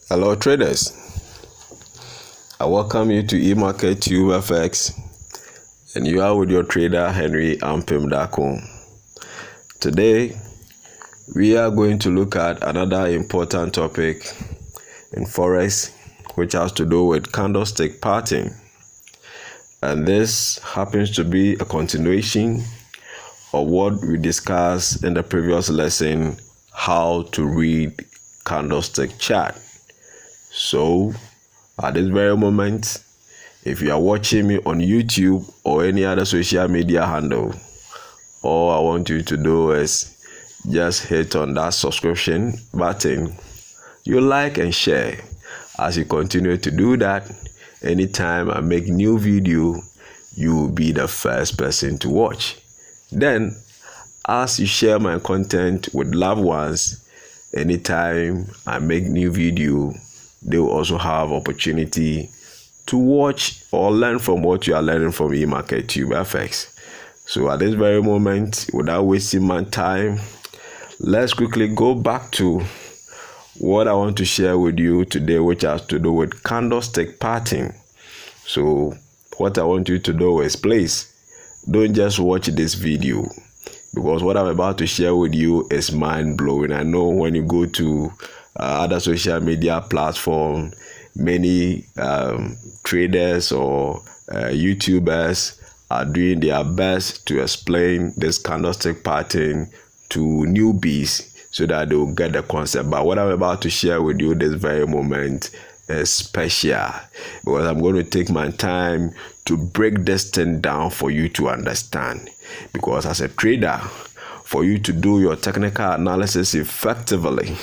Hello traders, I welcome you to E-marketTubeFX, and you are with your trader Henry Ampim. Today we are going to look at another important topic in Forex, which has to do with candlestick pattern, and this happens to be a continuation of what we discussed in the previous lesson, how to read candlestick chart. So at this very moment, if you are watching me on YouTube or any other social media handle, all I want you to do is just hit on that subscription button. You like and share. As you continue to do that, anytime I make new video, you will be the first person to watch. Then, as you share my content with loved ones, anytime I make new video, they will also have opportunity to watch or learn from what you are learning from EmarketTubeFX. So at this very moment, without wasting my time, let's quickly go back to what I want to share with you today, which has to do with candlestick pattern. So what I want you to do is, please don't just watch this video, because what I'm about to share with you is mind-blowing. I know when you go to other social media platform, many traders or YouTubers are doing their best to explain this candlestick pattern to newbies so that they will get the concept. But what I'm about to share with you this very moment is special, because I'm going to take my time to break this thing down for you to understand. Because as a trader, for you to do your technical analysis effectively,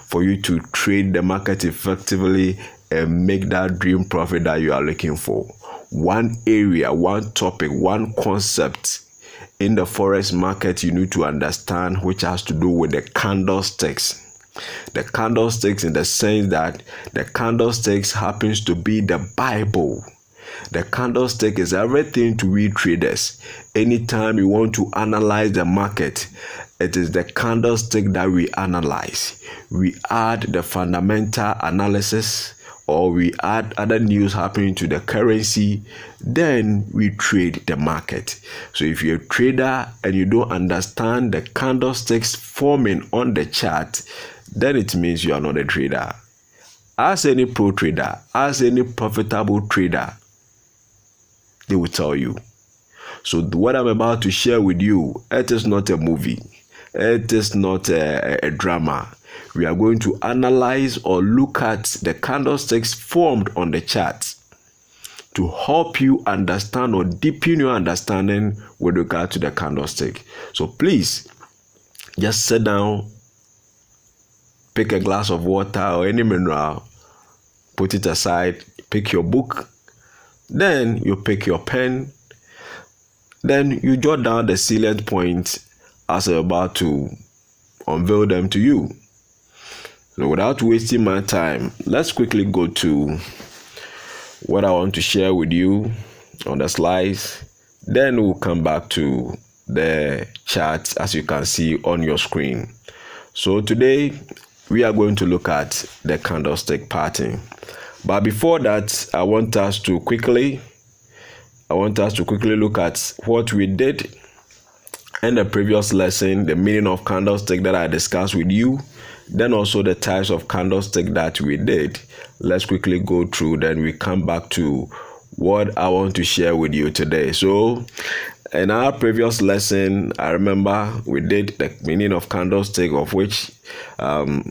for you to trade the market effectively and make that dream profit that you are looking for, one area, one topic, one concept in the forex market you need to understand, which has to do with the candlesticks. The candlesticks, in the sense that the candlesticks happens to be the Bible. The candlestick is everything to we traders. Anytime you want to analyze the market, it is the candlestick that we analyze. We add the fundamental analysis, or we add other news happening to the currency, then we trade the market. So if you're a trader and you don't understand the candlesticks forming on the chart, then it means you are not a trader. As any pro trader, as any profitable trader, they will tell you. So what I'm about to share with you, it is not a movie. It is not a drama. We are going to analyze or look at the candlesticks formed on the chart to help you understand or deepen your understanding with regard to the candlestick. So please, just sit down, pick a glass of water or any mineral, put it aside, pick your book, then you pick your pen, then you jot down the salient points as I'm about to unveil them to you. So without wasting my time, let's quickly go to what I want to share with you on the slides. Then we'll come back to the chart, as you can see on your screen. So today we are going to look at the candlestick pattern. But before that, I want us to quickly look at what we did in the previous lesson, the meaning of candlestick that I discussed with you, then also the types of candlestick that we did. Let's quickly go through, then we come back to what I want to share with you today. So in our previous lesson, I remember we did the meaning of candlestick, of which I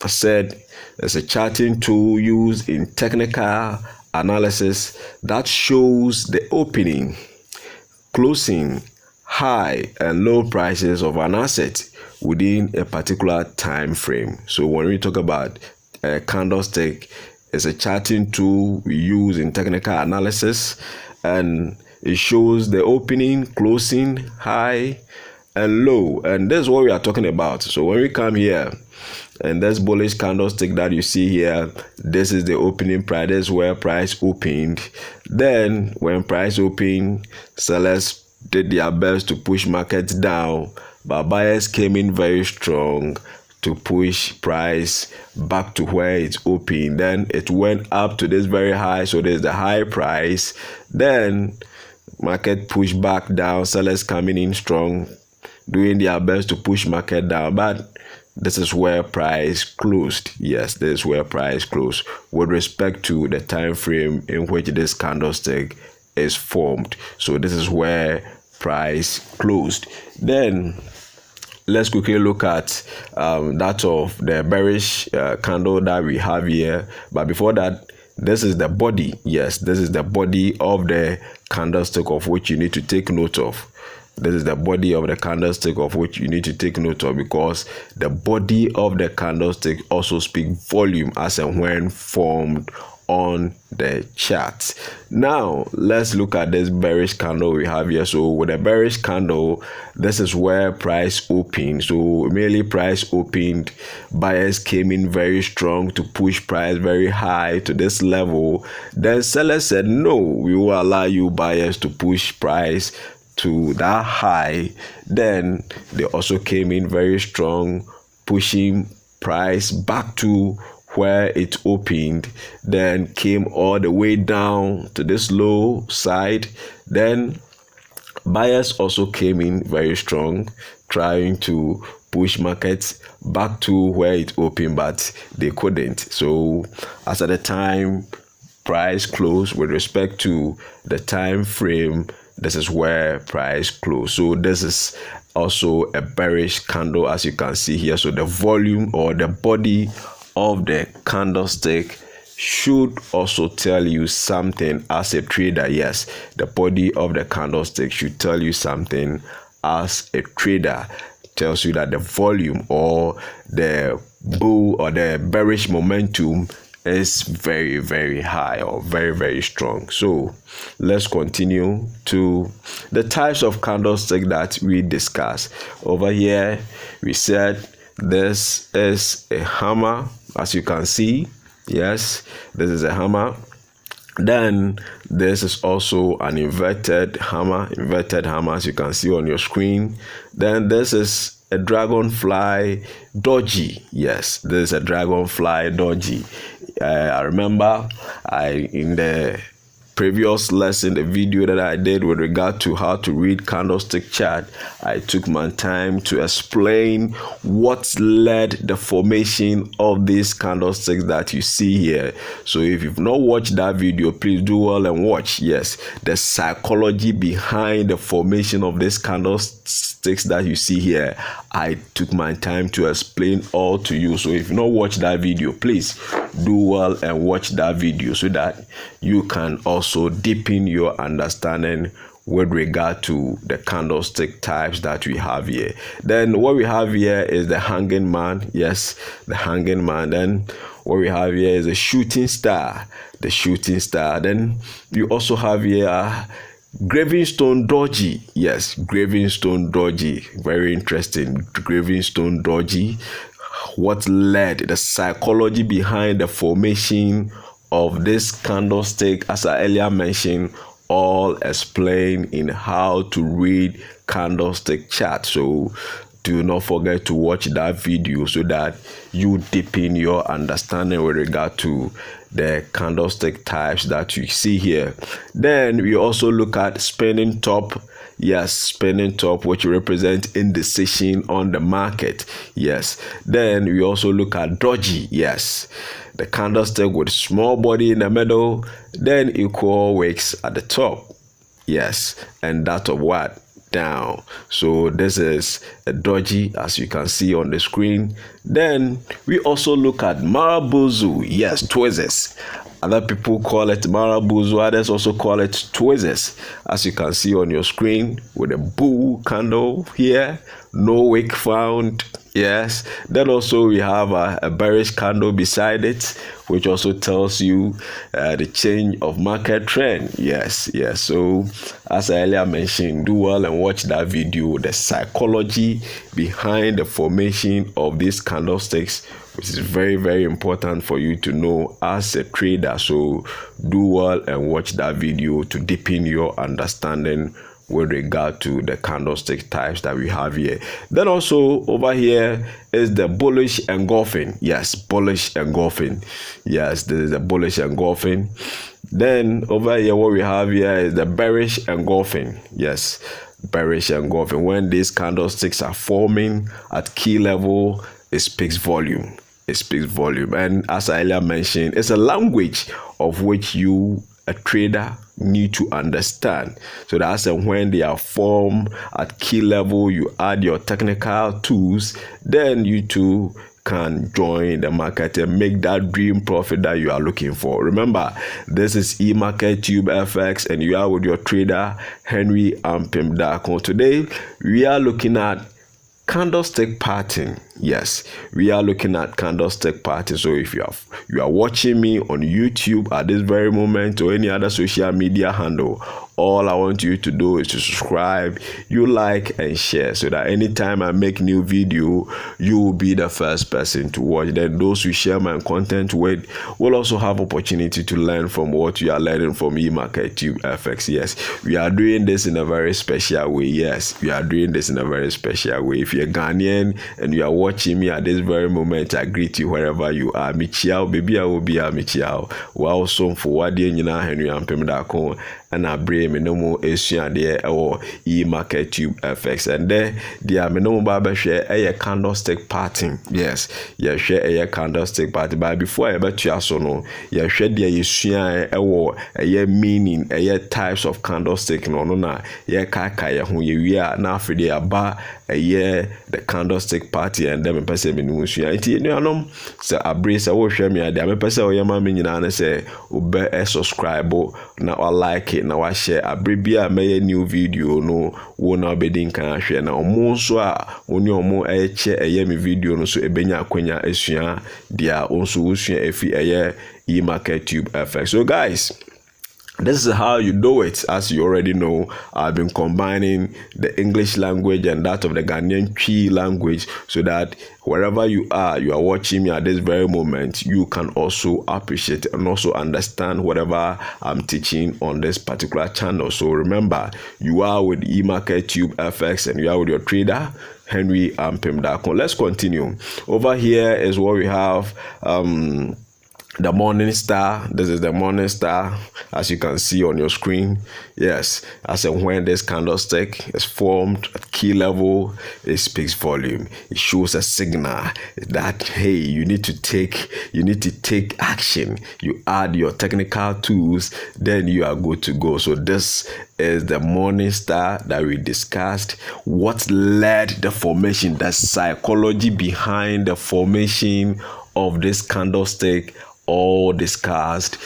said it's a charting tool used in technical analysis that shows the opening, closing, high and low prices of an asset within a particular time frame. So when we talk about a candlestick, it's a charting tool we use in technical analysis, and it shows the opening, closing, high and low, and that's what we are talking about. So when we come here, and this bullish candlestick that you see here, this is the opening price. This is where price opened. Then when price opened, sellers did their best to push markets down, but buyers came in very strong to to push price back to where it's open. Then it went up to this very high, so there's the high price. Then market push back down, sellers coming in strong, doing their best to push market down, but this is where price closed. Yes, this is where price closed with respect to the time frame in which this candlestick is formed. So this is where price closed. Then let's quickly look at that of the bearish candle that we have here. But before that, this is the body. Yes, this is the body of the candlestick of which you need to take note of. This is the body of the candlestick of which you need to take note of, because the body of the candlestick also speaks volume as and when formed on the chart. Now let's look at this bearish candle we have here. So with a bearish candle, this is where price opened. So immediately price opened, buyers came in very strong to push price very high to this level. Then sellers said, no, we will allow you buyers to push price to that high. Then they also came in very strong, pushing price back to where it opened, then came all the way down to this low side. Then buyers also came in very strong, trying to push markets back to where it opened, but they couldn't. So as at the time price closed, with respect to the time frame, this is where price closed. So this is also a bearish candle, as you can see here. So the volume or the body of the candlestick should also tell you something as a trader. Yes, the body of the candlestick should tell you something as a trader. Tells you that the volume or the bull or the bearish momentum is very, very high or very, very strong. So let's continue to the types of candlestick that we discussed. Over here we said this is a hammer, as you can see. Yes, this is a hammer. Then this is also an inverted hammer, as you can see on your screen. Then this is a dragonfly doji. Yes, this is a dragonfly doji. I remember in the previous lesson, the video that I did with regard to how to read candlestick chart, I took my time to explain what led the formation of these candlesticks that you see here. So if you've not watched that video, please do well and watch. Yes, the psychology behind the formation of these candlesticks that you see here, I took my time to explain all to you. So if you've not watched that video, please do well and watch that video so that you can also deepen your understanding with regard to the candlestick types that we have here. Then what we have here is the hanging man. Yes, the hanging man. Then what we have here is a shooting star, the shooting star. Then you also have here Gravingstone doji. Yes, Gravingstone doji. Very interesting. Gravingstone doji. What led the psychology behind the formation of this candlestick, as I earlier mentioned, all explained in how to read candlestick charts. So do not forget to watch that video so that you deepen your understanding with regard to the candlestick types that you see here. Then we also look at spinning top. Yes, spinning top, which represents indecision on the market. Yes. Then we also look at doji. Yes, the candlestick with small body in the middle, then equal wicks at the top. Yes, and that of what? Down. So this is a doji, as you can see on the screen. Then we also look at marabuzu. Yes, tweezers. Other people call it marabuzu, others also call it tweezers, as you can see on your screen, with a bull candle here, no wick found. Yes, then also we have a bearish candle beside it, which also tells you the change of market trend. Yes. So as I earlier mentioned, do well and watch that video, the psychology behind the formation of these candlesticks, which is very, very important for you to know as a trader. So do well and watch that video to deepen your understanding with regard to the candlestick types that we have here. Then also over here is the bullish engulfing. Yes, bullish engulfing. Yes, this is the bullish engulfing. Then over here, what we have here is the bearish engulfing. Yes, bearish engulfing. When these candlesticks are forming at key level, it speaks volume. It speaks volume. And as I earlier mentioned, it's a language of which you, a trader, need to understand. So that's when they are formed at key level, you add your technical tools, then you too can join the market and make that dream profit that you are looking for. Remember, this is EmarketTubeFX and you are with your trader Henry Ampim. Today we are looking at candlestick pattern. Yes, we are looking at candlestick pattern. So if you are watching me on YouTube at this very moment or any other social media handle, all I want you to do is to subscribe, you like and share, so that anytime I make new video, you will be the first person to watch. Then those who share my content with will also have opportunity to learn from what you are learning from EmarketTubeFX. Yes, we are doing this in a very special way. Yes, we are doing this in a very special way. If you're Ghanaian and you are watching me at this very moment, I greet you wherever you are. Michiao, baby, I will be a Michiao. Wow, so for what day you know, Henry Ampim and I bring me no more issue there or EmarketTubeFX. And there are no more share a candlestick pattern. Yes, you share a candlestick pattern. But before I bet you so no, you share the issue a meaning a types of candlestick no na ye kaka who you are now for the aba a year the candlestick party and them person me no issue. It no so I brace I will share me there. Me person o yama me nyina say ube subscribe na or like it na wa share abribia me new video no wo na obedin kan hwe na omo so a oni omo che me video no so ebenya akwanya asua dia onso usua efi EmarketTubeFX. So guys, this is how you do it. As you already know, I've been combining the English language and that of the Ghanaian Twi language so that wherever you are watching me at this very moment, you can also appreciate and also understand whatever I'm teaching on this particular channel. So remember, you are with EmarketTubeFX and you are with your trader Henry Ampim. Let's continue. Over here is what we have. The morning star. This is the morning star, as you can see on your screen. Yes, as and when this candlestick is formed at key level, it speaks volume. It shows a signal that hey, you need to take action. You add your technical tools, then you are good to go. So this is the morning star that we discussed. What led the formation, the psychology behind the formation of this candlestick, all discussed,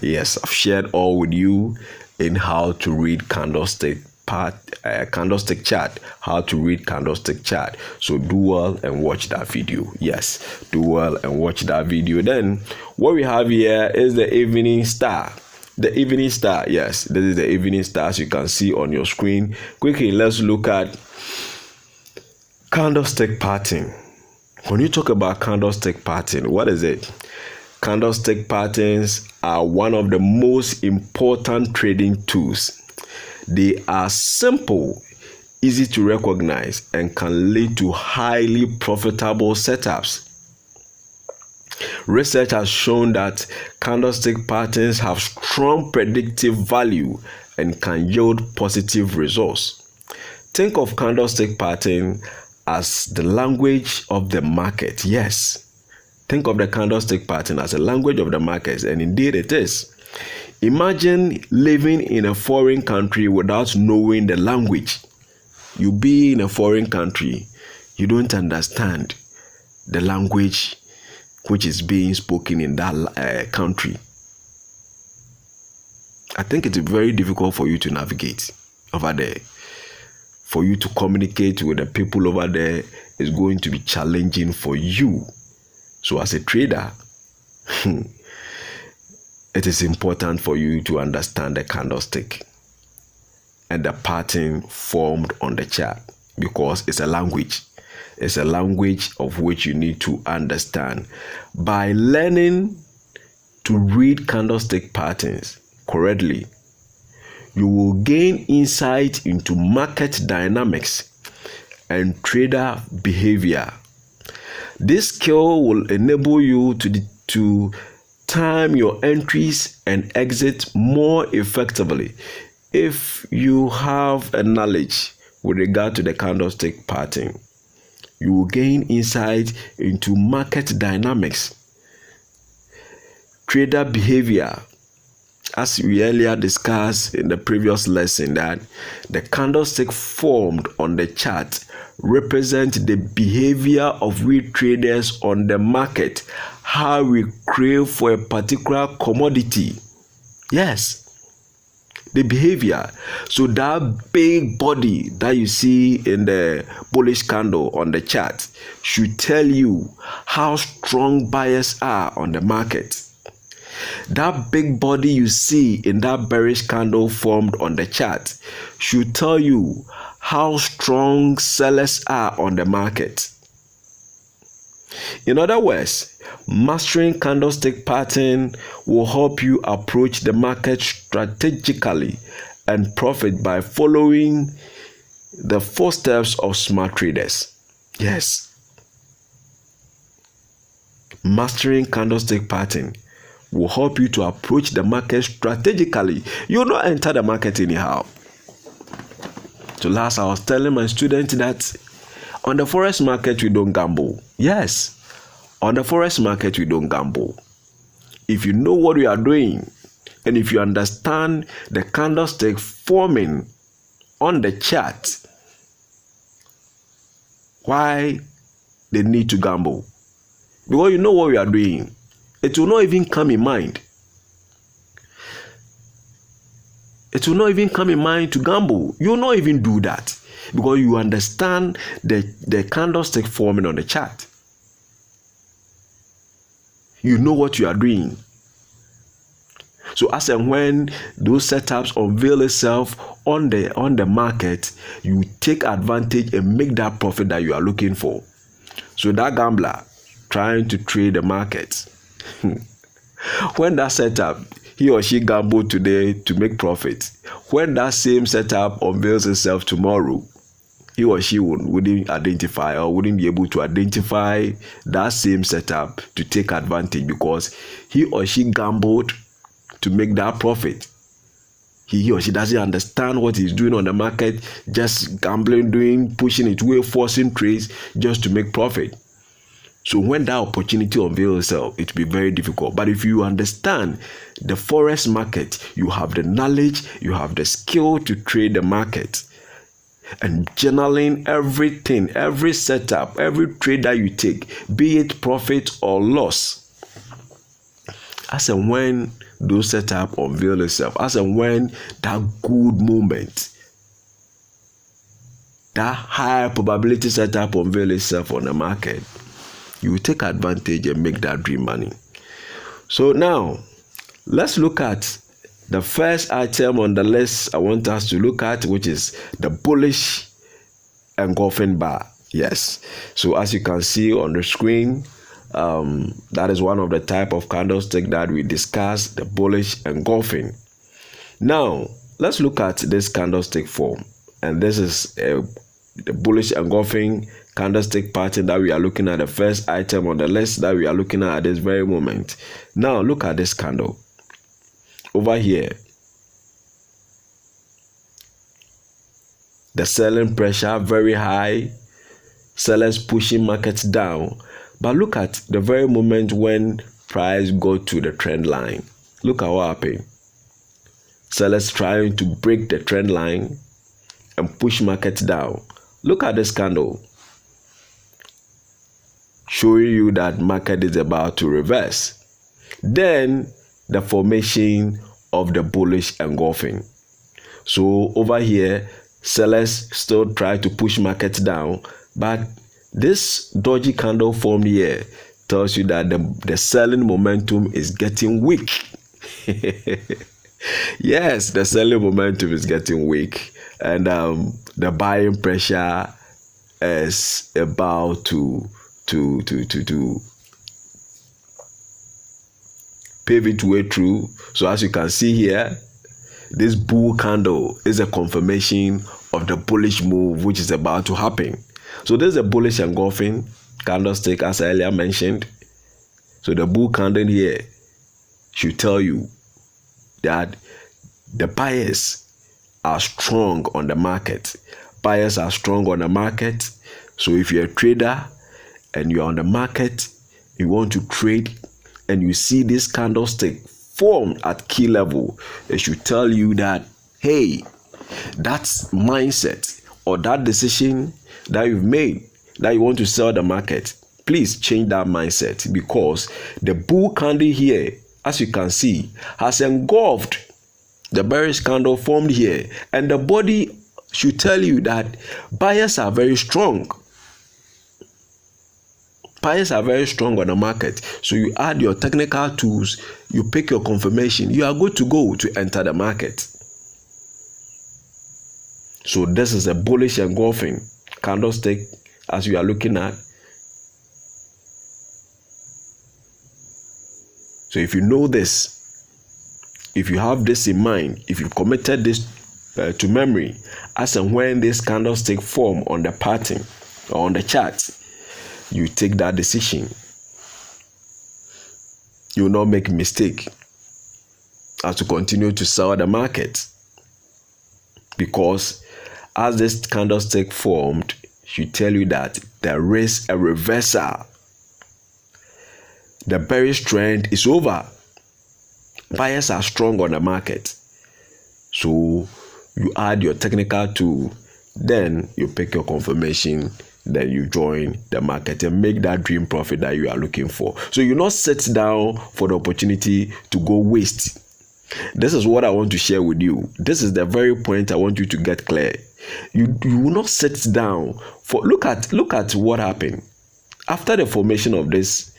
yes, I've shared all with you in how to read candlestick chart, how to read candlestick chart. So do well and watch that video. Yes, do well and watch that video. Then what we have here is the evening star. The evening star, yes, this is the evening star, as you can see on your screen. Quickly, let's look at candlestick pattern. When you talk about candlestick pattern, what is it? Candlestick patterns are one of the most important trading tools. They are simple, easy to recognize, and can lead to highly profitable setups. Research has shown that candlestick patterns have strong predictive value and can yield positive results. Think of candlestick pattern as the language of the market. Yes. Think of the candlestick pattern as a language of the markets, and indeed it is. Imagine living in a foreign country without knowing the language. You be in a foreign country, you don't understand the language which is being spoken in that country. I think it's very difficult for you to navigate over there. For you to communicate with the people over there is going to be challenging for you. So as a trader, it is important for you to understand the candlestick and the pattern formed on the chart, because it's a language. It's a language of which you need to understand. By learning to read candlestick patterns correctly, you will gain insight into market dynamics and trader behavior. This skill will enable you to time your entries and exit more effectively if you have a knowledge with regard to the candlestick pattern. You will gain insight into market dynamics, trader behavior, as we earlier discussed in the previous lesson, that the candlestick formed on the chart represent the behavior of we traders on the market, how we crave for a particular commodity. Yes, the behavior. So that big body that you see in the bullish candle on the chart should tell you how strong buyers are on the market. That big body you see in that bearish candle formed on the chart should tell you how strong sellers are on the market. In other words, mastering candlestick pattern will help you approach the market strategically and profit by following the 4 steps of smart traders. Yes. Mastering candlestick pattern will help you to approach the market strategically. You will not enter the market anyhow. So last I was telling my students that on the forex market we don't gamble. Yes, on the forex market we don't gamble. If you know what you are doing and if you understand the candlestick forming on the chart, why they need to gamble? Because you know what you are doing. It will not even come in mind. It will not even come in mind to gamble. You will not even do that because you understand the candlestick forming on the chart. You know what you are doing. So as and when those setups unveil itself on the market, you take advantage and make that profit that you are looking for. So that gambler trying to trade the market, when that setup, he or she gambled today to make profit. When that same setup unveils itself tomorrow, he or she wouldn't identify or wouldn't be able to identify that same setup to take advantage because he or she gambled to make that profit. He or she doesn't understand what he's doing on the market, just gambling, pushing it away, forcing trades just to make profit. So when that opportunity unveils itself, it will be very difficult. But if you understand the forex market, you have the knowledge, you have the skill to trade the market. And journaling everything, every setup, every trade that you take, be it profit or loss, as and when those setups unveil itself, as and when that good moment, that high probability setup unveil itself on the market, you will take advantage and make that dream money. So now, let's look at the first item on the list I want us to look at, which is the bullish engulfing bar. Yes. So as you can see on the screen, that is one of the type of candlestick that we discussed, the bullish engulfing. Now, let's look at this candlestick form. And this is the bullish engulfing candlestick pattern that we are looking at, the first item on the list that we are looking at this very moment. Now look at this candle over here. The selling pressure very high, sellers pushing markets down. But look at the very moment when price go to the trend line. Look at what happened. Sellers trying to break the trend line and push markets down. Look at this candle, showing you that market is about to reverse. Then the formation of the bullish engulfing. So over here, sellers still try to push markets down, but this dodgy candle formed here tells you that the selling momentum is getting weak. Yes, the selling momentum is getting weak, and the buying pressure is about to pave its way through. So as you can see here, this bull candle is a confirmation of the bullish move which is about to happen. So this is a bullish engulfing candlestick, as I earlier mentioned. So the bull candle here should tell you that the buyers are strong on the market. Buyers are strong on the market. So if you're a trader and you're on the market, you want to trade, and you see this candlestick formed at key level, it should tell you that, hey, that mindset or that decision that you've made, that you want to sell the market, please change that mindset, because the bull candle here, as you can see, has engulfed the bearish candle formed here, and the body should tell you that buyers are very strong. Buyers are very strong on the market. So you add your technical tools, you pick your confirmation, you are good to go to enter the market. So this is a bullish engulfing candlestick as you are looking at. So if you know this, if you have this in mind, if you've committed this to memory, as and when this candlestick form on the pattern or on the chart, you take that decision. You will not make a mistake as to continue to sell the market, because as this candlestick formed, should tell you that there is a reversal. The bearish trend is over. Buyers are strong on the market. So you add your technical tool, then you pick your confirmation, then you join the market and make that dream profit that you are looking for. So you not sit down for the opportunity to go waste. This is what I want to share with you. This is the very point I want you to get clear. You will not sit down for look at what happened after the formation of this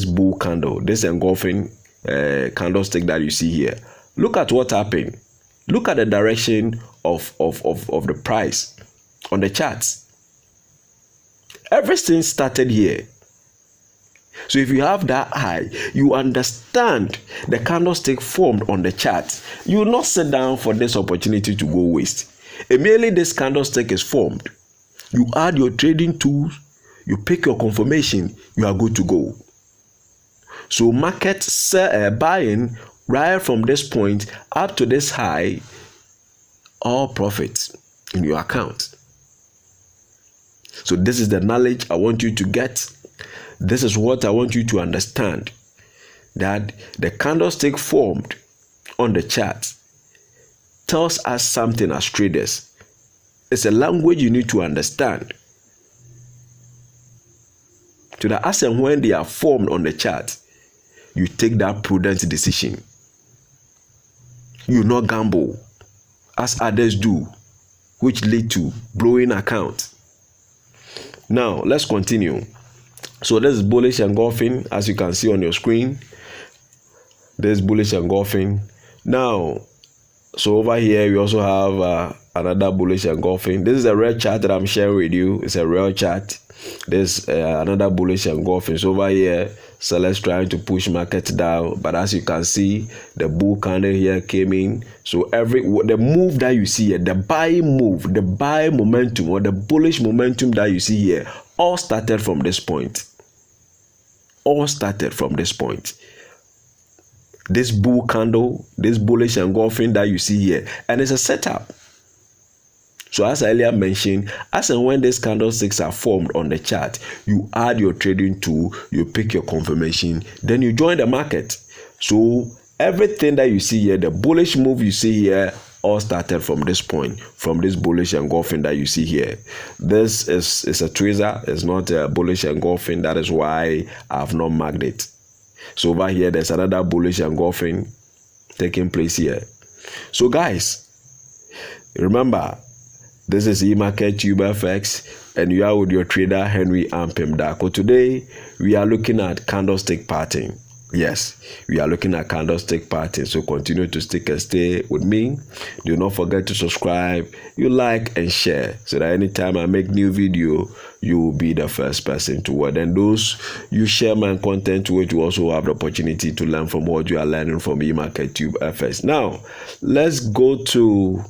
bull candle, this engulfing candlestick that you see here. Look at what happened. Look at the direction of the price on the charts. Everything started here. So if you have that eye, you understand the candlestick formed on the chart. You will not sit down for this opportunity to go waste. Immediately this candlestick is formed, you add your trading tools, you pick your confirmation, you are good to go. So market buying right from this point up to this high, all profits in your account. So this is the knowledge I want you to get. This is what I want you to understand, that the candlestick formed on the chart tells us something as traders. It's a language you need to understand. So that as and when they are formed on the chart, you take that prudent decision. You not gamble as others do, which lead to blowing account. Now let's continue. So this is bullish engulfing, as you can see on your screen. This bullish engulfing. Now, so over here we also have another bullish engulfing. This is a real chart that I'm sharing with you. It's a real chart. There's another bullish engulfing. So over here, sellers trying to push market down, but as you can see, the bull candle here came in. So the move that you see here, the buying move, the buy momentum or the bullish momentum that you see here, all started from this point. All started from this point. This bull candle, this bullish engulfing that you see here, and it's a setup. So as I earlier mentioned, as and when these candlesticks are formed on the chart, you add your trading tool, you pick your confirmation, then you join the market. So everything that you see here, the bullish move you see here, all started from this point, from this bullish engulfing that you see here. This is a tweezer, it's not a bullish engulfing. That is why I have not marked it. So over here, there's another bullish engulfing taking place here. So guys, remember, this is EmarketTubeFX, and you are with your trader Henry Ampim Dako. Today we are looking at candlestick pattern. Yes, we are looking at candlestick patterns, so continue to stick and stay with me. Do not forget to subscribe, you like and share, so that anytime I make new video, you will be the first person to watch. And those you share my content with, you also have the opportunity to learn from what you are learning from EmarketTubeFX. Now, let's go to,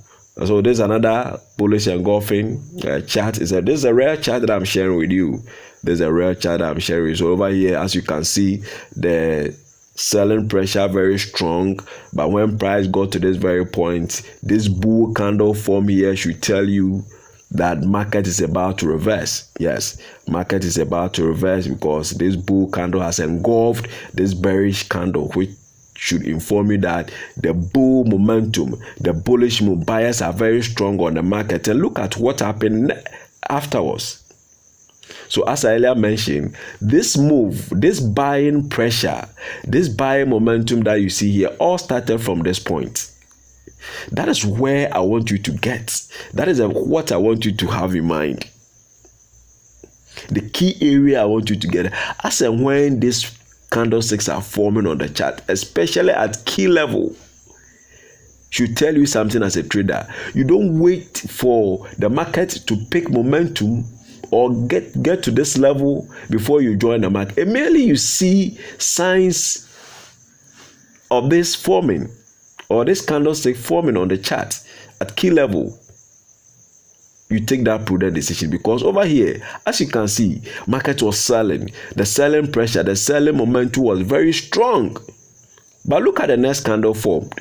so there's another bullish engulfing chart. This is a rare chart that I'm sharing with you. There's a rare chart I'm sharing. So over here, as you can see, the selling pressure very strong. But when price got to this very point, this bull candle form here should tell you that market is about to reverse. Yes, market is about to reverse because this bull candle has engulfed this bearish candle, which should inform you that the bull momentum, the bullish move, buyers are very strong on the market. And look at what happened afterwards. So as I earlier mentioned, this move, this buying pressure, this buying momentum that you see here all started from this point. That is where I want you to get. That is what I want you to have in mind. The key area I want you to get, as and when these candlesticks are forming on the chart, especially at key level, should tell you something as a trader. You don't wait for the market to pick momentum or get to this level before you join the market. Immediately you see signs of this forming or this candlestick forming on the chart at key level, you take that prudent decision, because over here, as you can see, market was selling. The selling pressure, the selling momentum was very strong. But look at the next candle formed.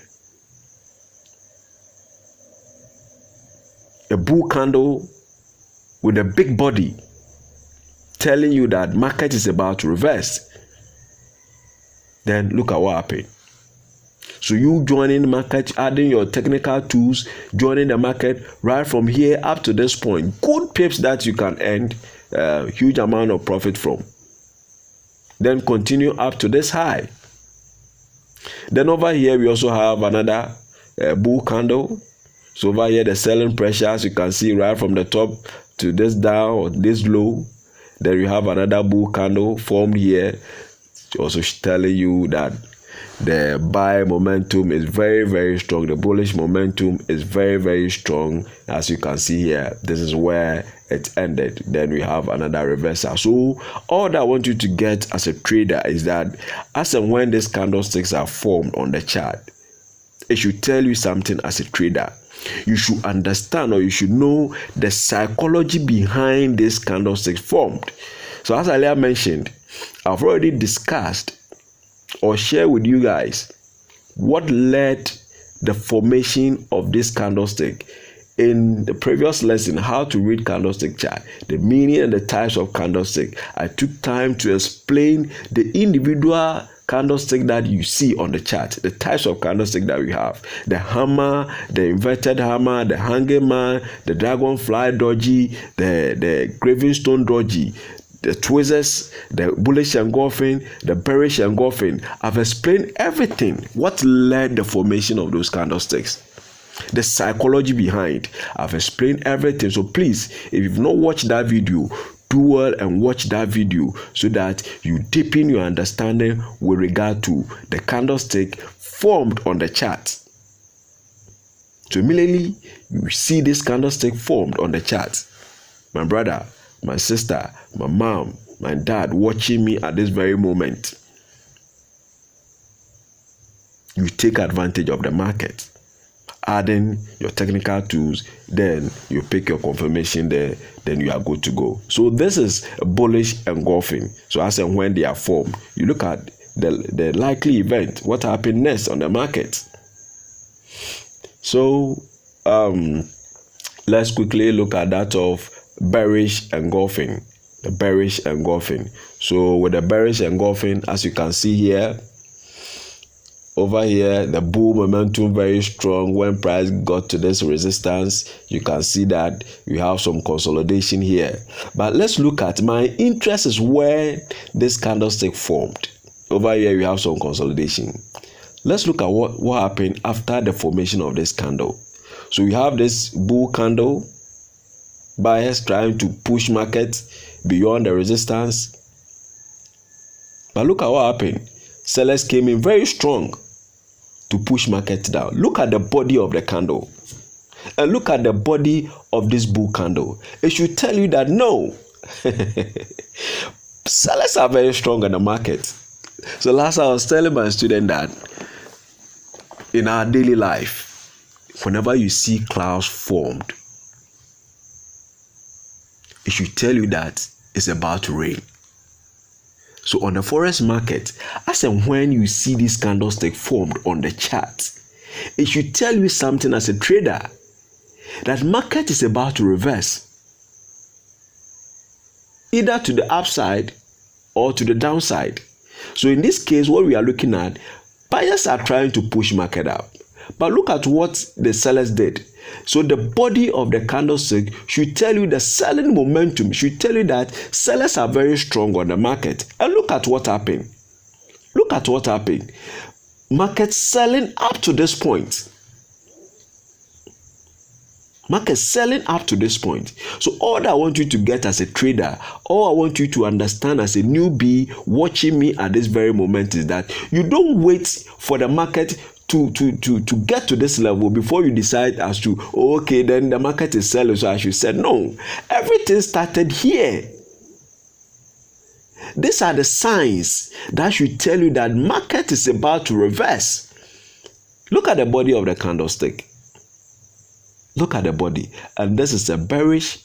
A bull candle with a big body telling you that market is about to reverse. Then look at what happened. So you joining the market, adding your technical tools, joining the market right from here up to this point. Good pips that you can earn a huge amount of profit from. Then continue up to this high. Then over here we also have another bull candle. So over here the selling pressure, as you can see, right from the top to this down or this low. Then you have another bull candle formed here, also telling you that the buy momentum is very, very strong. The bullish momentum is very, very strong. As you can see here, this is where it ended. Then we have another reversal. So all that I want you to get as a trader is that as and when these candlesticks are formed on the chart, it should tell you something as a trader. You should understand, or you should know, the psychology behind this candlestick formed. So as I earlier mentioned, I've already discussed or share with you guys what led the formation of this candlestick in the previous lesson, how to read candlestick chart, the meaning and the types of candlestick. I took time to explain the individual candlestick that you see on the chart, the types of candlestick that we have: the hammer, the inverted hammer, the hanging man, the dragonfly doji, the gravestone doji, the tweezers, the bullish engulfing, the bearish engulfing. I've explained everything, what led the formation of those candlesticks, the psychology behind. I've explained everything. So please, if you've not watched that video, do well and watch that video so that you deepen your understanding with regard to the candlestick formed on the chart. So immediately you see this candlestick formed on the chart, my brother, my sister, my mom, my dad watching me at this very moment, you take advantage of the market, adding your technical tools, then you pick your confirmation there, then you are good to go. So this is a bullish engulfing. So as and when they are formed, you look at the likely event, what happened next on the market. So let's quickly look at that of bearish engulfing, the bearish engulfing. So with the bearish engulfing, as you can see here, over here, the bull momentum very strong. When price got to this resistance, you can see that we have some consolidation here. But let's look at, my interest is where this candlestick formed. Over here, we have some consolidation. Let's look at what happened after the formation of this candle. So we have this bull candle, buyers trying to push market beyond the resistance. But look at what happened. sellers came in very strong to push market down. Look at the body of the candle and look at the body of this bull candle. It should tell you that no, sellers are very strong in the market. So last I was telling my student that in our daily life, whenever you see clouds formed, it should tell you that it's about to rain. So on the forex market, as and when you see this candlestick formed on the chart, it should tell you something as a trader, that market is about to reverse, either to the upside or to the downside. So in this case, what we are looking at, buyers are trying to push market up. But look at what the sellers did. So the body of the candlestick should tell you the selling momentum, should tell you that sellers are very strong on the market. And look at what happened. Look at what happened. Market selling up to this point. Market selling up to this point. So all that I want you to get as a trader, all I want you to understand as a newbie watching me at this very moment is that you don't wait for the market to get to this level before you decide as to, oh, okay, then the market is selling, so I should sell. No, everything started here. These are the signs that should tell you that market is about to reverse. Look at the body of the candlestick. Look at the body. And this is a bearish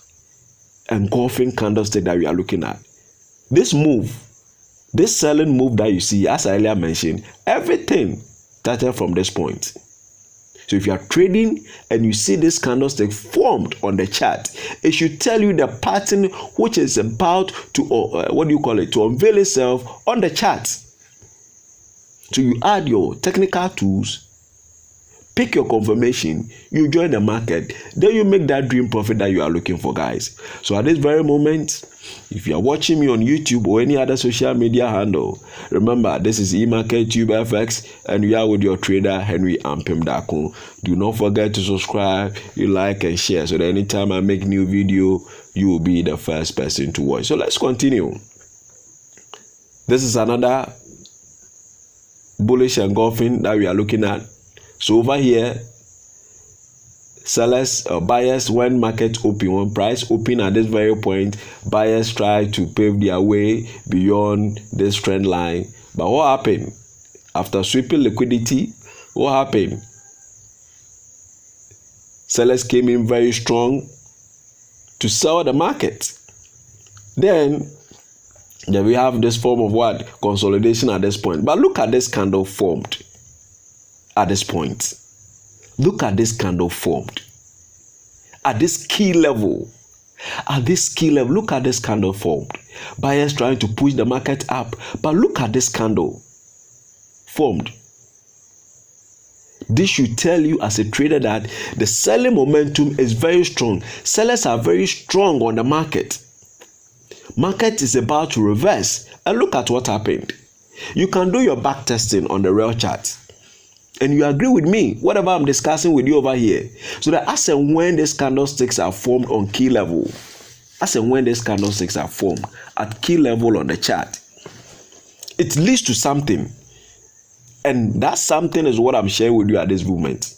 engulfing candlestick that we are looking at. This move, this selling move that you see, as I earlier mentioned, everything started from this point. So if you are trading and you see this candlestick formed on the chart, it should tell you the pattern which is about to, to unveil itself on the chart. So you add your technical tools, pick your confirmation, you join the market, then you make that dream profit that you are looking for, guys. So at this very moment, if you are watching me on YouTube or any other social media handle, remember this is EmarketTubeFX and we are with your trader Henry Ampem Dako. Do not forget to subscribe, you like and share so that anytime I make new video, you will be the first person to watch. So let's continue. This is another bullish engulfing that we are looking at. So over here, sellers or buyers, when market open, when price open at this very point, buyers try to pave their way beyond this trend line. But what happened? After sweeping liquidity, what happened? Sellers came in very strong to sell the market. Then we have this form of what? Consolidation at this point. But look at this candle formed at this point. Look at this candle formed at this key level. At this key level, look at this candle formed. Buyers trying to push the market up, but look at this candle formed. This should tell you as a trader that the selling momentum is very strong. Sellers are very strong on the market. Market is about to reverse. And look at what happened. You can do your back testing on the real chart. And you agree with me, whatever I'm discussing with you over here. So that as and when these candlesticks are formed on key level, as and when these candlesticks are formed at key level on the chart, it leads to something. And that something is what I'm sharing with you at this moment.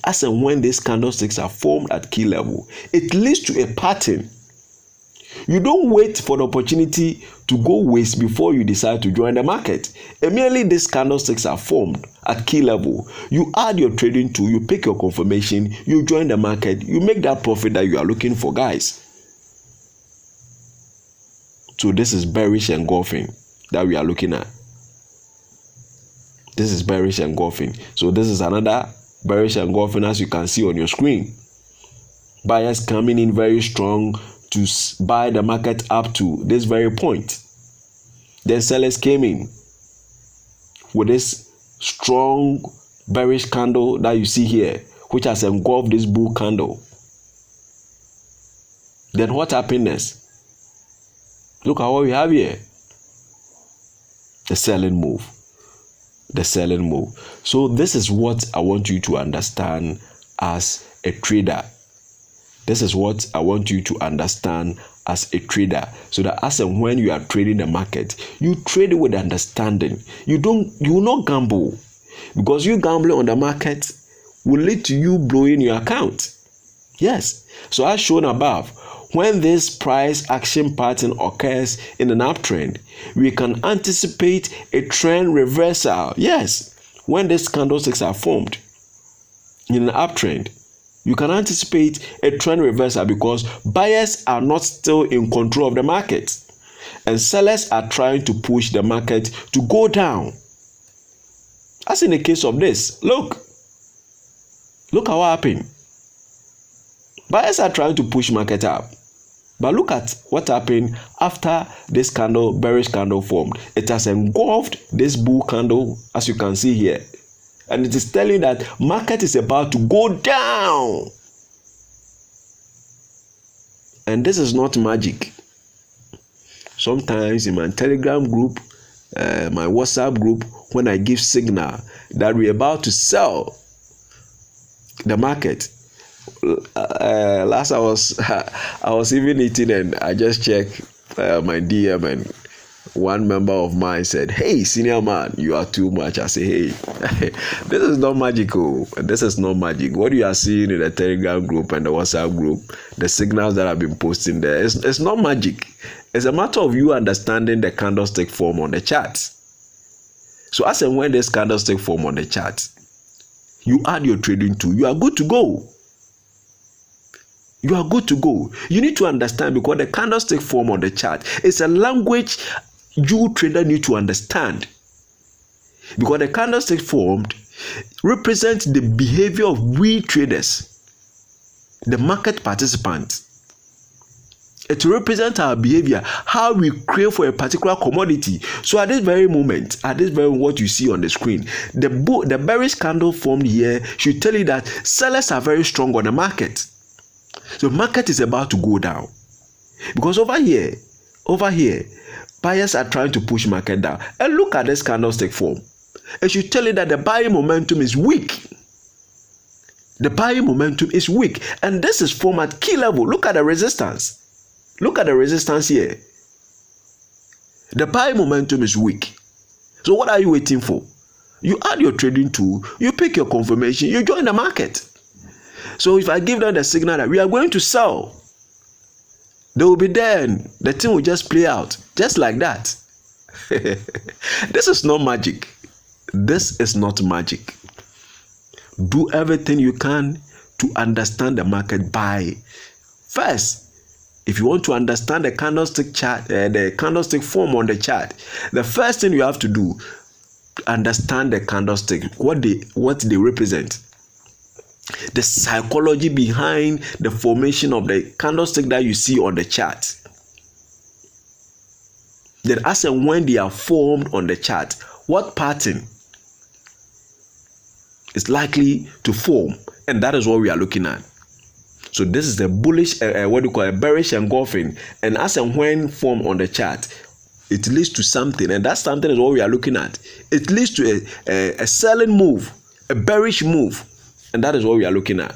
As and when these candlesticks are formed at key level, it leads to a pattern. You don't wait for the opportunity to go waste before you decide to join the market. Immediately these candlesticks are formed at key level, you add your trading tool, you pick your confirmation, you join the market, you make that profit that you are looking for, guys. So this is bearish engulfing that we are looking at. This is bearish engulfing. So this is another bearish engulfing, as you can see on your screen. Buyers coming in very strong to buy the market up to this very point. Then sellers came in with this strong bearish candle that you see here, which has engulfed this bull candle. Then what happened next? Look at what we have here. The selling move. The selling move. So this is what I want you to understand as a trader. This is what I want you to understand as a trader, so that as and when you are trading the market, you trade with understanding. You will not gamble, because you gambling on the market will lead to you blowing your account. Yes. So as shown above, when this price action pattern occurs in an uptrend, we can anticipate a trend reversal. Yes. When these candlesticks are formed in an uptrend, you can anticipate a trend reversal, because buyers are not still in control of the market and sellers are trying to push the market to go down. As in the case of this, look how what happened. Buyers are trying to push market up, but look at what happened after this candle, bearish candle formed. It has engulfed this bull candle, as you can see here, and it is telling that market is about to go down. And this is not magic. Sometimes in my Telegram group, my WhatsApp group, when I give signal that we're about to sell the market, last I was even eating and I just checked my DM, and one member of mine said, "Hey, senior man, you are too much." I say, "Hey, this is not magical. This is not magic. What you are seeing in the Telegram group and the WhatsApp group, the signals that I've been posting there, it's not magic. It's a matter of you understanding the candlestick form on the chart. So as and when this candlestick form on the chart, you add your trading tool, you are good to go. You are good to go. You need to understand, because the candlestick form on the chart is a language you trader need to understand, because the candlestick formed represents the behavior of we traders, the market participants. It represents our behavior, how we crave for a particular commodity. So at this very moment, what you see on the screen, the bearish candle formed here should tell you that sellers are very strong on the market. So market is about to go down, because over here, buyers are trying to push market down. And look at this candlestick form. It should tell you that the buying momentum is weak. The buying momentum is weak, and this is formed at key level. Look at the resistance. Look at the resistance here. The buying momentum is weak. So what are you waiting for? You add your trading tool, you pick your confirmation, you join the market. So if I give them the signal that we are going to sell, they will be there and the thing will just play out just like that. This is not magic. This is not magic. Do everything you can to understand the market. Buy first. If you want to understand the candlestick chart, the candlestick form on the chart, the first thing you have to do, understand the candlestick, what they represent, the psychology behind the formation of the candlestick that you see on the chart. Then as and when they are formed on the chart, what pattern is likely to form, and that is what we are looking at. So this is the bullish, a bearish engulfing, and as and when formed on the chart, it leads to something, and that something is what we are looking at. It leads to a selling move, a bearish move, and that is what we are looking at.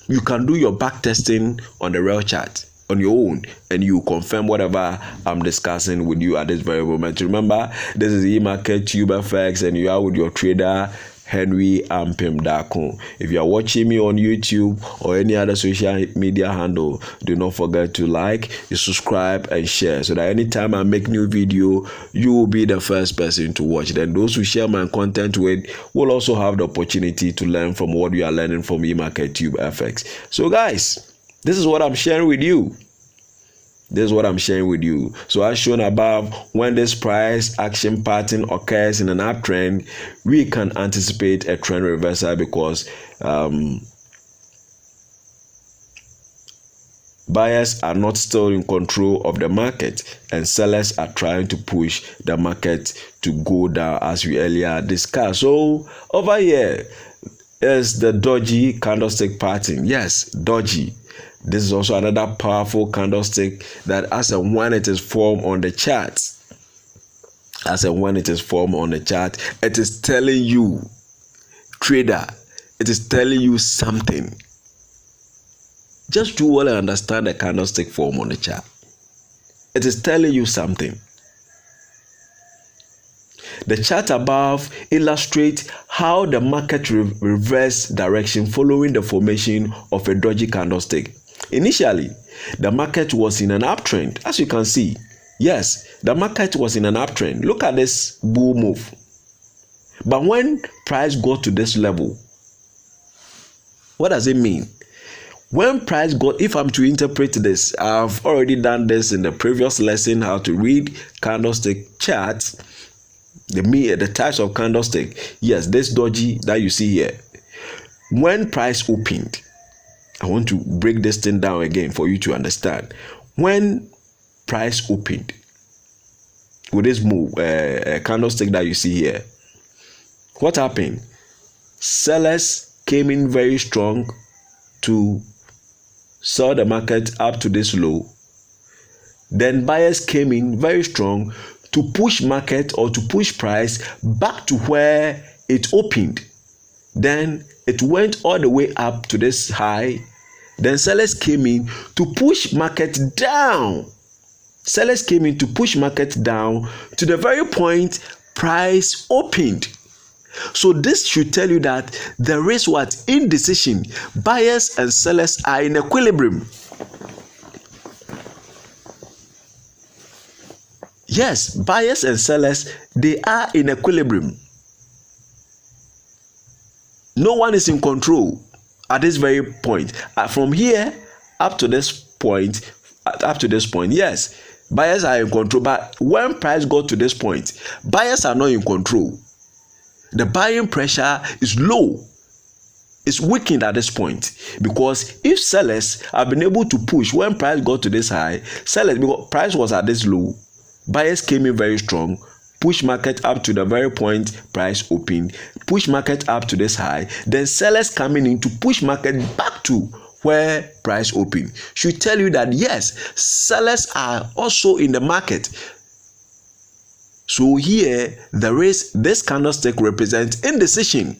You can do your back testing on the real chart on your own, and you confirm whatever I'm discussing with you at this very moment. Remember, this is E-marketTubeFX, and you are with your trader Henry Ampem Dako. If you are watching me on YouTube or any other social media handle, do not forget to like, subscribe, and share, so that anytime I make new video, you will be the first person to watch. Then those who share my content with will also have the opportunity to learn from what you are learning from EmarketTubeFX. So guys, this is what I'm sharing with you. So as shown above, when this price action pattern occurs in an uptrend, we can anticipate a trend reversal, because buyers are not still in control of the market and sellers are trying to push the market to go down, as we earlier discussed. So over here is the dodgy candlestick pattern. Yes, dodgy. This is also another powerful candlestick that as and when it is formed on the chart, it is telling you, trader, it is telling you something. Just do well and understand the candlestick form on the chart. It is telling you something. The chart above illustrates how the market reverse direction following the formation of a doji candlestick. Initially, the market was in an uptrend, as you can see. Yes, the market was in an uptrend. Look at this bull move. But when price got to this level, what does it mean? When price got, if I'm to interpret this, I've already done this in the previous lesson, how to read candlestick charts, the types of candlestick. Yes, this doji that you see here. When price opened, I want to break this thing down again for you to understand. When price opened with this move, candlestick that you see here, what happened? Sellers came in very strong to sell the market up to this low. Then buyers came in very strong to push market or to push price back to where it opened. Then it went all the way up to this high. Then sellers came in to push market down. Sellers came in to push market down to the very point price opened. So this should tell you that there is what? Indecision. Buyers and sellers are in equilibrium. Yes, buyers and sellers, they are in equilibrium. No one is in control at this very point. From here up to this point, yes, buyers are in control. But when price got to this point, buyers are not in control. The buying pressure is low. It's weakened at this point, because if sellers have been able to push when price got to this high, sellers, because price was at this low, buyers came in very strong, push market up to the very point price opened, push market up to this high, then sellers coming in to push market back to where price opened. Should tell you that yes, sellers are also in the market. So here, there is, this candlestick represents indecision.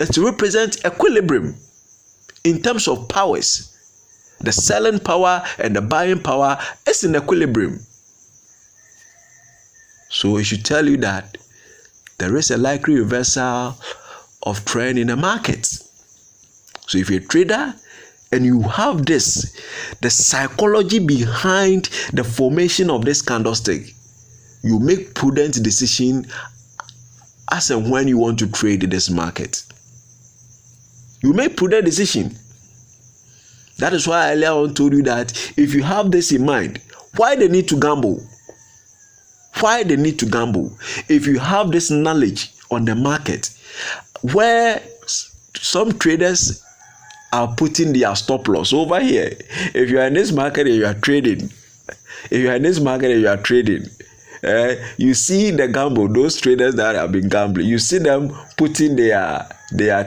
It represents equilibrium in terms of powers. The selling power and the buying power is in equilibrium. So it should tell you that there is a likely reversal of trend in the market. So if you're a trader and you have this, the psychology behind the formation of this candlestick, you make prudent decision as and when you want to trade in this market. You make prudent decision. That is why earlier on told you that if you have this in mind, why the need to gamble? Why the need to gamble? If you have this knowledge on the market, where some traders are putting their stop loss over here. If you are in this market and you are trading, you see the gamble, those traders that have been gambling, you see them putting their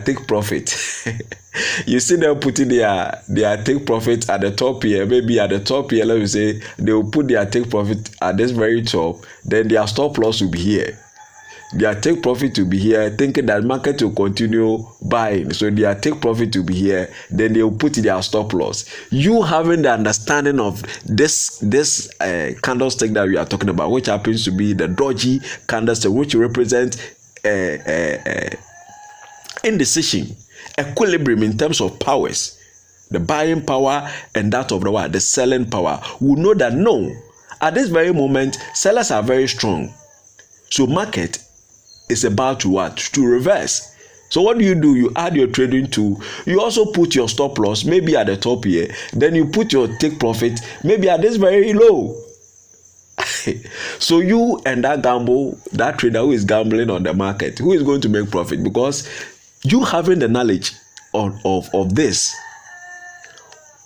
take profit. You see them putting their take profit at the top here. Maybe at the top here, let me say, they will put their take profit at this very top. Then their stop loss will be here. Their take profit will be here, thinking that market will continue buying. So their take profit will be here. Then they will put their stop loss. You having the understanding of this candlestick that we are talking about, which happens to be the doji candlestick, which represents indecision, equilibrium in terms of powers, the buying power and that of the selling power, will know that no, at this very moment, sellers are very strong. So market is about to what? To reverse. So what do? You add your trading tool. You also put your stop loss maybe at the top here. Then you put your take profit maybe at this very low. So you and that trader who is gambling on the market, who is going to make profit? Because you having the knowledge of this,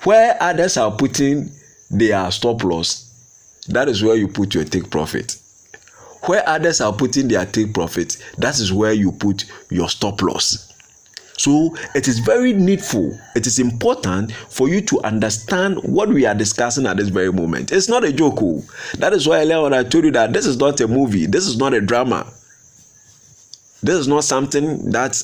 where others are putting their stop loss, that is where you put your take profit. Where others are putting their take profit, that is where you put your stop loss. So it is very needful, it is important for you to understand what we are discussing at this very moment. It's not a joke. That is why earlier when I told you that this is not a movie, this is not a drama. This is not something that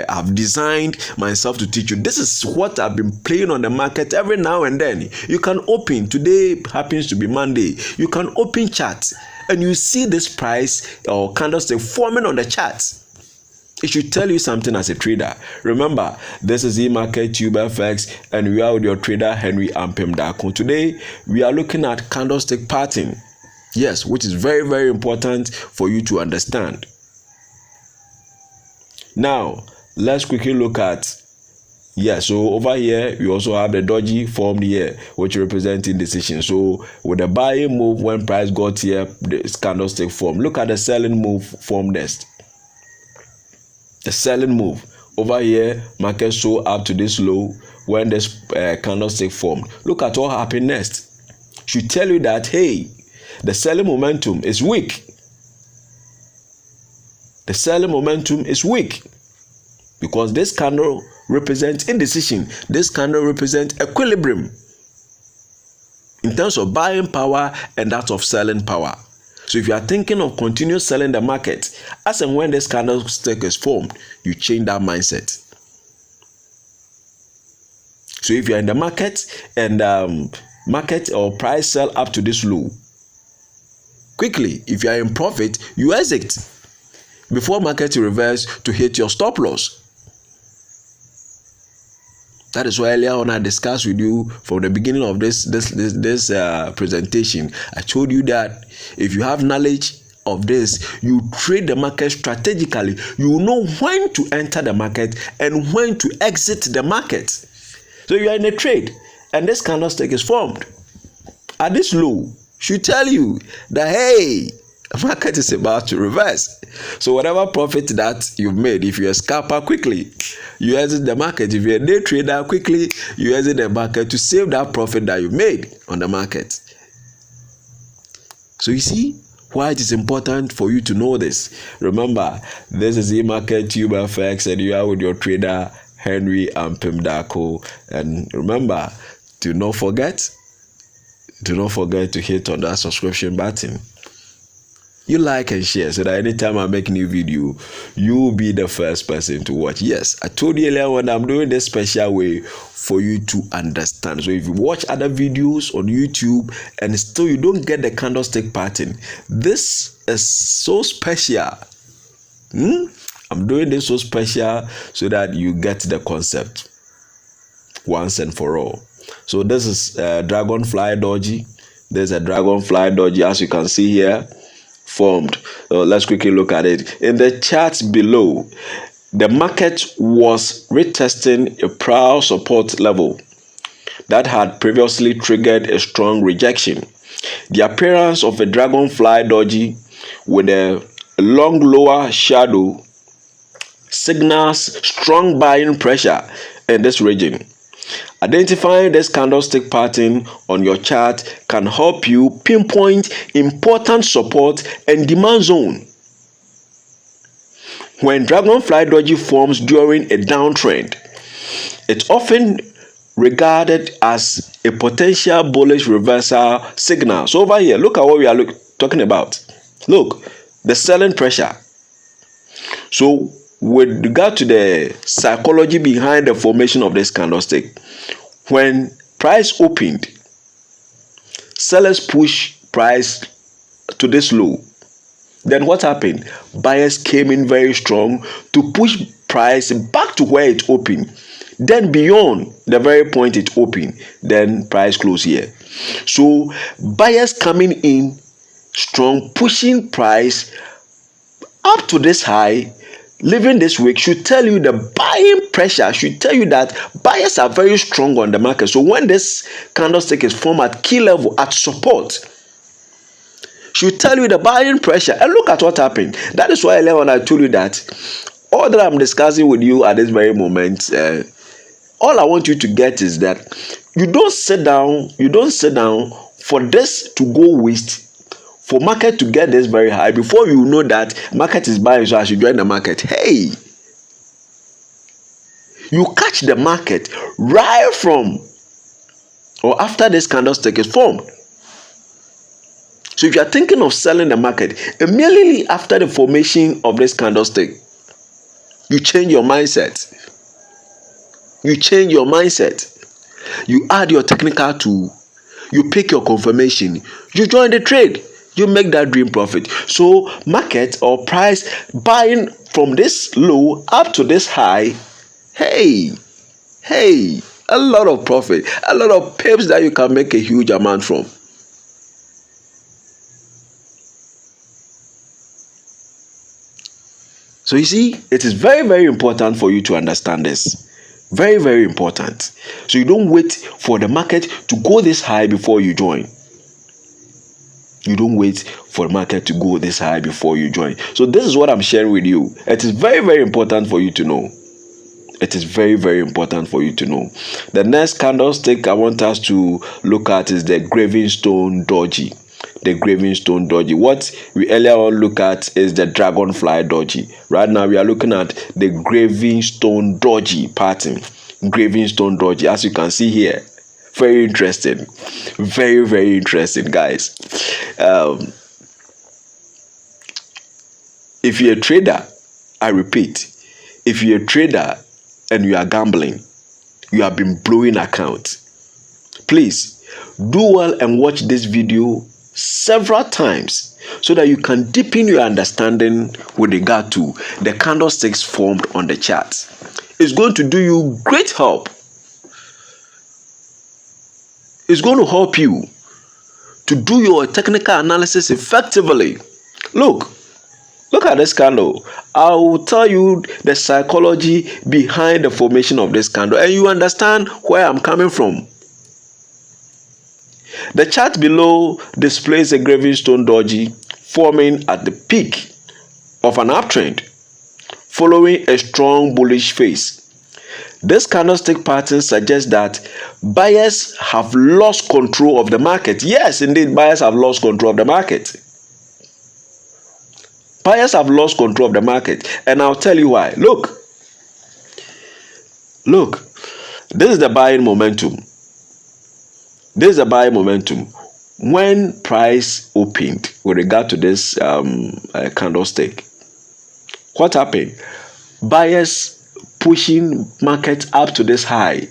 I've designed myself to teach you. This is what I've been playing on the market every now and then. You can open, today happens to be Monday, you can open charts and you see this price or candlestick forming on the charts. It should tell you something as a trader. Remember, this is EmarketTubeFX and we are with your trader Henry Ampem Dako. Today, we are looking at candlestick pattern. Yes, which is very, very important for you to understand. Now, let's quickly look at, so over here, we also have the doji formed here, which represents indecision. So, with the buying move, when price got here, this candlestick formed. Look at the selling move formed next. The selling move. Over here, market show up to this low when this candlestick formed. Look at what happened next. Should tell you that, hey, the selling momentum is weak. The selling momentum is weak because this candle represents indecision. This candle represents equilibrium in terms of buying power and that of selling power. So if you are thinking of continuing selling the market, as and when this candlestick is formed, you change that mindset. So if you are in the market and market or price sell up to this low, quickly, if you are in profit, you exit before market reverse to hit your stop loss. That is why earlier on I discussed with you from the beginning of this presentation. I told you that if you have knowledge of this, you trade the market strategically. You know when to enter the market and when to exit the market. So you are in a trade and this candlestick is formed at this low. Should tell you that, hey, the market is about to reverse. So whatever profit that you've made, if you're a scalper, quickly you exit the market. If you're a day trader, quickly you exit the market to save that profit that you made on the market. So you see why it is important for you to know this. Remember, this is EmarketTubeFX and you are with your trader Henry Ampem Dako. And remember, do not forget to hit on that subscription button. You like and share so that anytime I make a new video, you'll be the first person to watch. Yes, I told you earlier when I'm doing this special way for you to understand. So if you watch other videos on YouTube and still you don't get the candlestick pattern, this is so special. I'm doing this so special so that you get the concept once and for all. So this is dragonfly doji. There's a dragonfly doji, as you can see here, formed. Let's quickly look at it. In the charts below, the market was retesting a prior support level that had previously triggered a strong rejection. The appearance of a dragonfly doji with a long lower shadow signals strong buying pressure in this region. Identifying this candlestick pattern on your chart can help you pinpoint important support and demand zone. When dragonfly doji forms during a downtrend, it's often regarded as a potential bullish reversal signal. So over here, look at what we are talking about. Look, the selling pressure. So with regard to the psychology behind the formation of this candlestick, when price opened, sellers push price to this low. Then what happened? Buyers came in very strong to push price back to where it opened. Then beyond the very point it opened, then price closed here. So buyers coming in strong, pushing price up to this high, leaving this week, should tell you the buying pressure, should tell you that buyers are very strong on the market. So when this candlestick is formed at key level, at support, should tell you the buying pressure. And look at what happened. That is why earlier on I told you that all that I'm discussing with you at this very moment, all I want you to get is that you don't sit down for this to go waste, for market to get this very high before you know that market is buying, so I should join the market. Hey, you catch the market right from or after this candlestick is formed. So if you are thinking of selling the market, immediately after the formation of this candlestick, you change your mindset. You change your mindset. You add your technical tool. You pick your confirmation. You join the trade. You make that dream profit. So market or price buying from this low up to this high, hey, a lot of profit, a lot of pips that you can make a huge amount from. So you see, it is very, very important for you to understand this. Very, very important. So you don't wait for the market to go this high before you join. You don't wait for the market to go this high before you join. So this is what I'm sharing with you. It is very, very important for you to know. It is very, very important for you to know. The next candlestick I want us to look at is the Gravingstone Doji. The Gravingstone Doji. What we earlier on look at is the Dragonfly Doji. Right now we are looking at the Gravingstone Doji pattern. Gravingstone Doji, as you can see here. Very interesting. Very, very interesting, guys. If you're a trader, I repeat, if you're a trader and you are gambling, you have been blowing accounts, please do well and watch this video several times so that you can deepen your understanding with regard to the candlesticks formed on the chart. It's going to do you great help. It's going to help you to do your technical analysis effectively. Look at this candle. I will tell you the psychology behind the formation of this candle, and you understand where I'm coming from. The chart below displays a Gravingstone Doji forming at the peak of an uptrend, following a strong bullish phase. This candlestick pattern suggests that buyers have lost control of the market. Yes, indeed, buyers have lost control of the market. Buyers have lost control of the market, and I'll tell you why. Look, this is the buying momentum. This is the buying momentum. When price opened with regard to this candlestick, what happened? Buyers pushing market up to this high.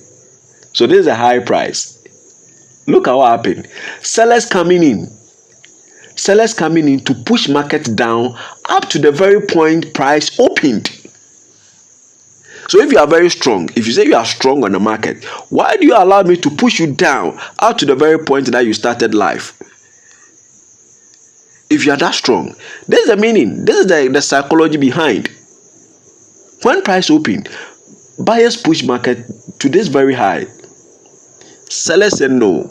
So this is a high price. Look at what happened. Sellers coming in to push market down up to the very point price opened. So if you are very strong, if you say you are strong on the market, why do you allow me to push you down up to the very point that you started life? If you are that strong, this is the meaning. This is the psychology behind. When price opened, buyers push market to this very high. Sellers said no.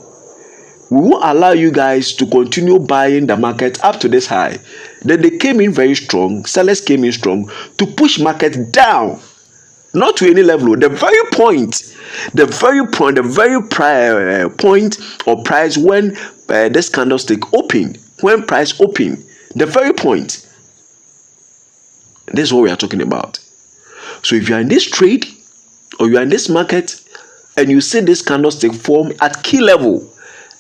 We won't allow you guys to continue buying the market up to this high. Then they came in very strong. Sellers came in strong to push market down. Not to any level. The very point or price when this candlestick opened. When price opened. The very point. This is what we are talking about. So if you are in this trade or you are in this market and you see this candlestick form at key level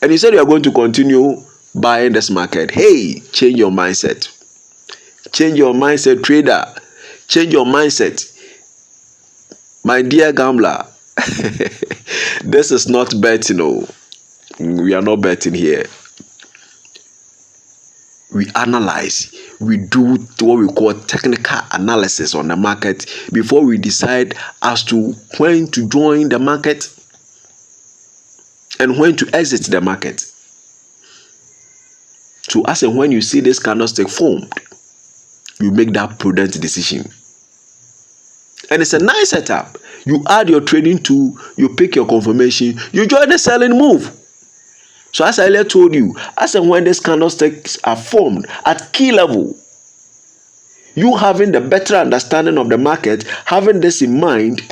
and you said you are going to continue buying this market, hey, change your mindset. Change your mindset, trader. Change your mindset. My dear gambler, this is not betting. No. We are not betting here. We analyze. We do what we call technical analysis on the market before we decide as to when to join the market and when to exit the market. So as and when you see this candlestick formed, you make that prudent decision. And it's a nice setup. You add your trading tool, you pick your confirmation, you join the selling move. So as I earlier told you, as and when these candlesticks are formed at key level, you having the better understanding of the market, having this in mind,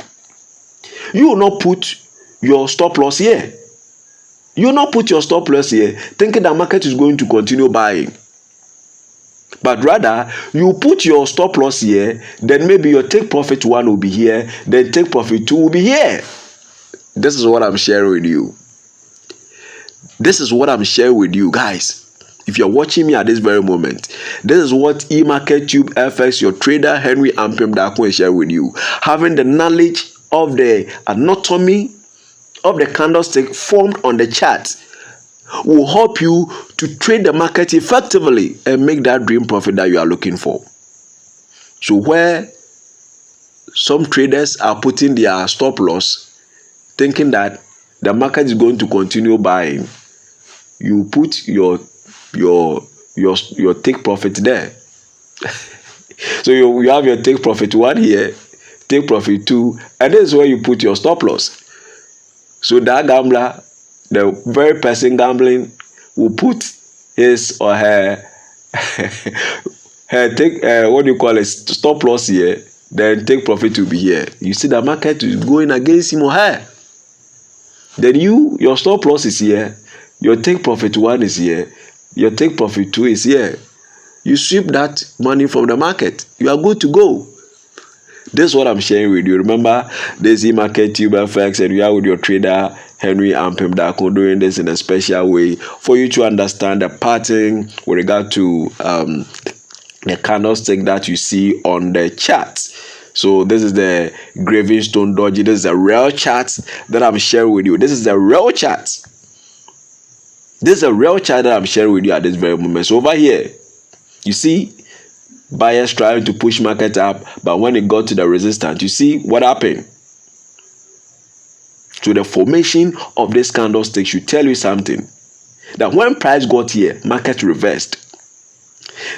you will not put your stop loss here. You will not put your stop loss here thinking the market is going to continue buying. But rather, you put your stop loss here, then maybe your take profit 1 will be here, then take profit 2 will be here. This is what I'm sharing with you. This is what I'm sharing with you, guys. if you're watching me at this very moment, this is what EmarketTubeFX, your trader Henry Ampem Dako, is sharing with you. Having the knowledge of the anatomy of the candlestick formed on the chart will help you to trade the market effectively and make that dream profit that you are looking for. So where some traders are putting their stop loss, thinking that the market is going to continue buying, you put your take profit there. So you have your take profit 1 here, take profit 2, and this is where you put your stop loss. So that gambler, the very person gambling, will put his or her stop loss here, then take profit to be here. You see the market is going against him or her. Then your stop loss is here, your take profit 1 is here, your take profit 2 is here. You sweep that money from the market, you are good to go. This is what I'm sharing with you. Remember, this is EmarketTubeFX, and we are with your trader Henry Ampem Dako, doing this in a special way for you to understand the pattern with regard to the candlestick that you see on the chart. So this is the graving stone doji. This is a real chart that I'm sharing with you. This is a real chart. This is a real chart that I'm sharing with you at this very moment. So over here, you see buyers trying to push market up, but when it got to the resistance, you see what happened. So the formation of this candlestick should tell you something. That when price got here, market reversed.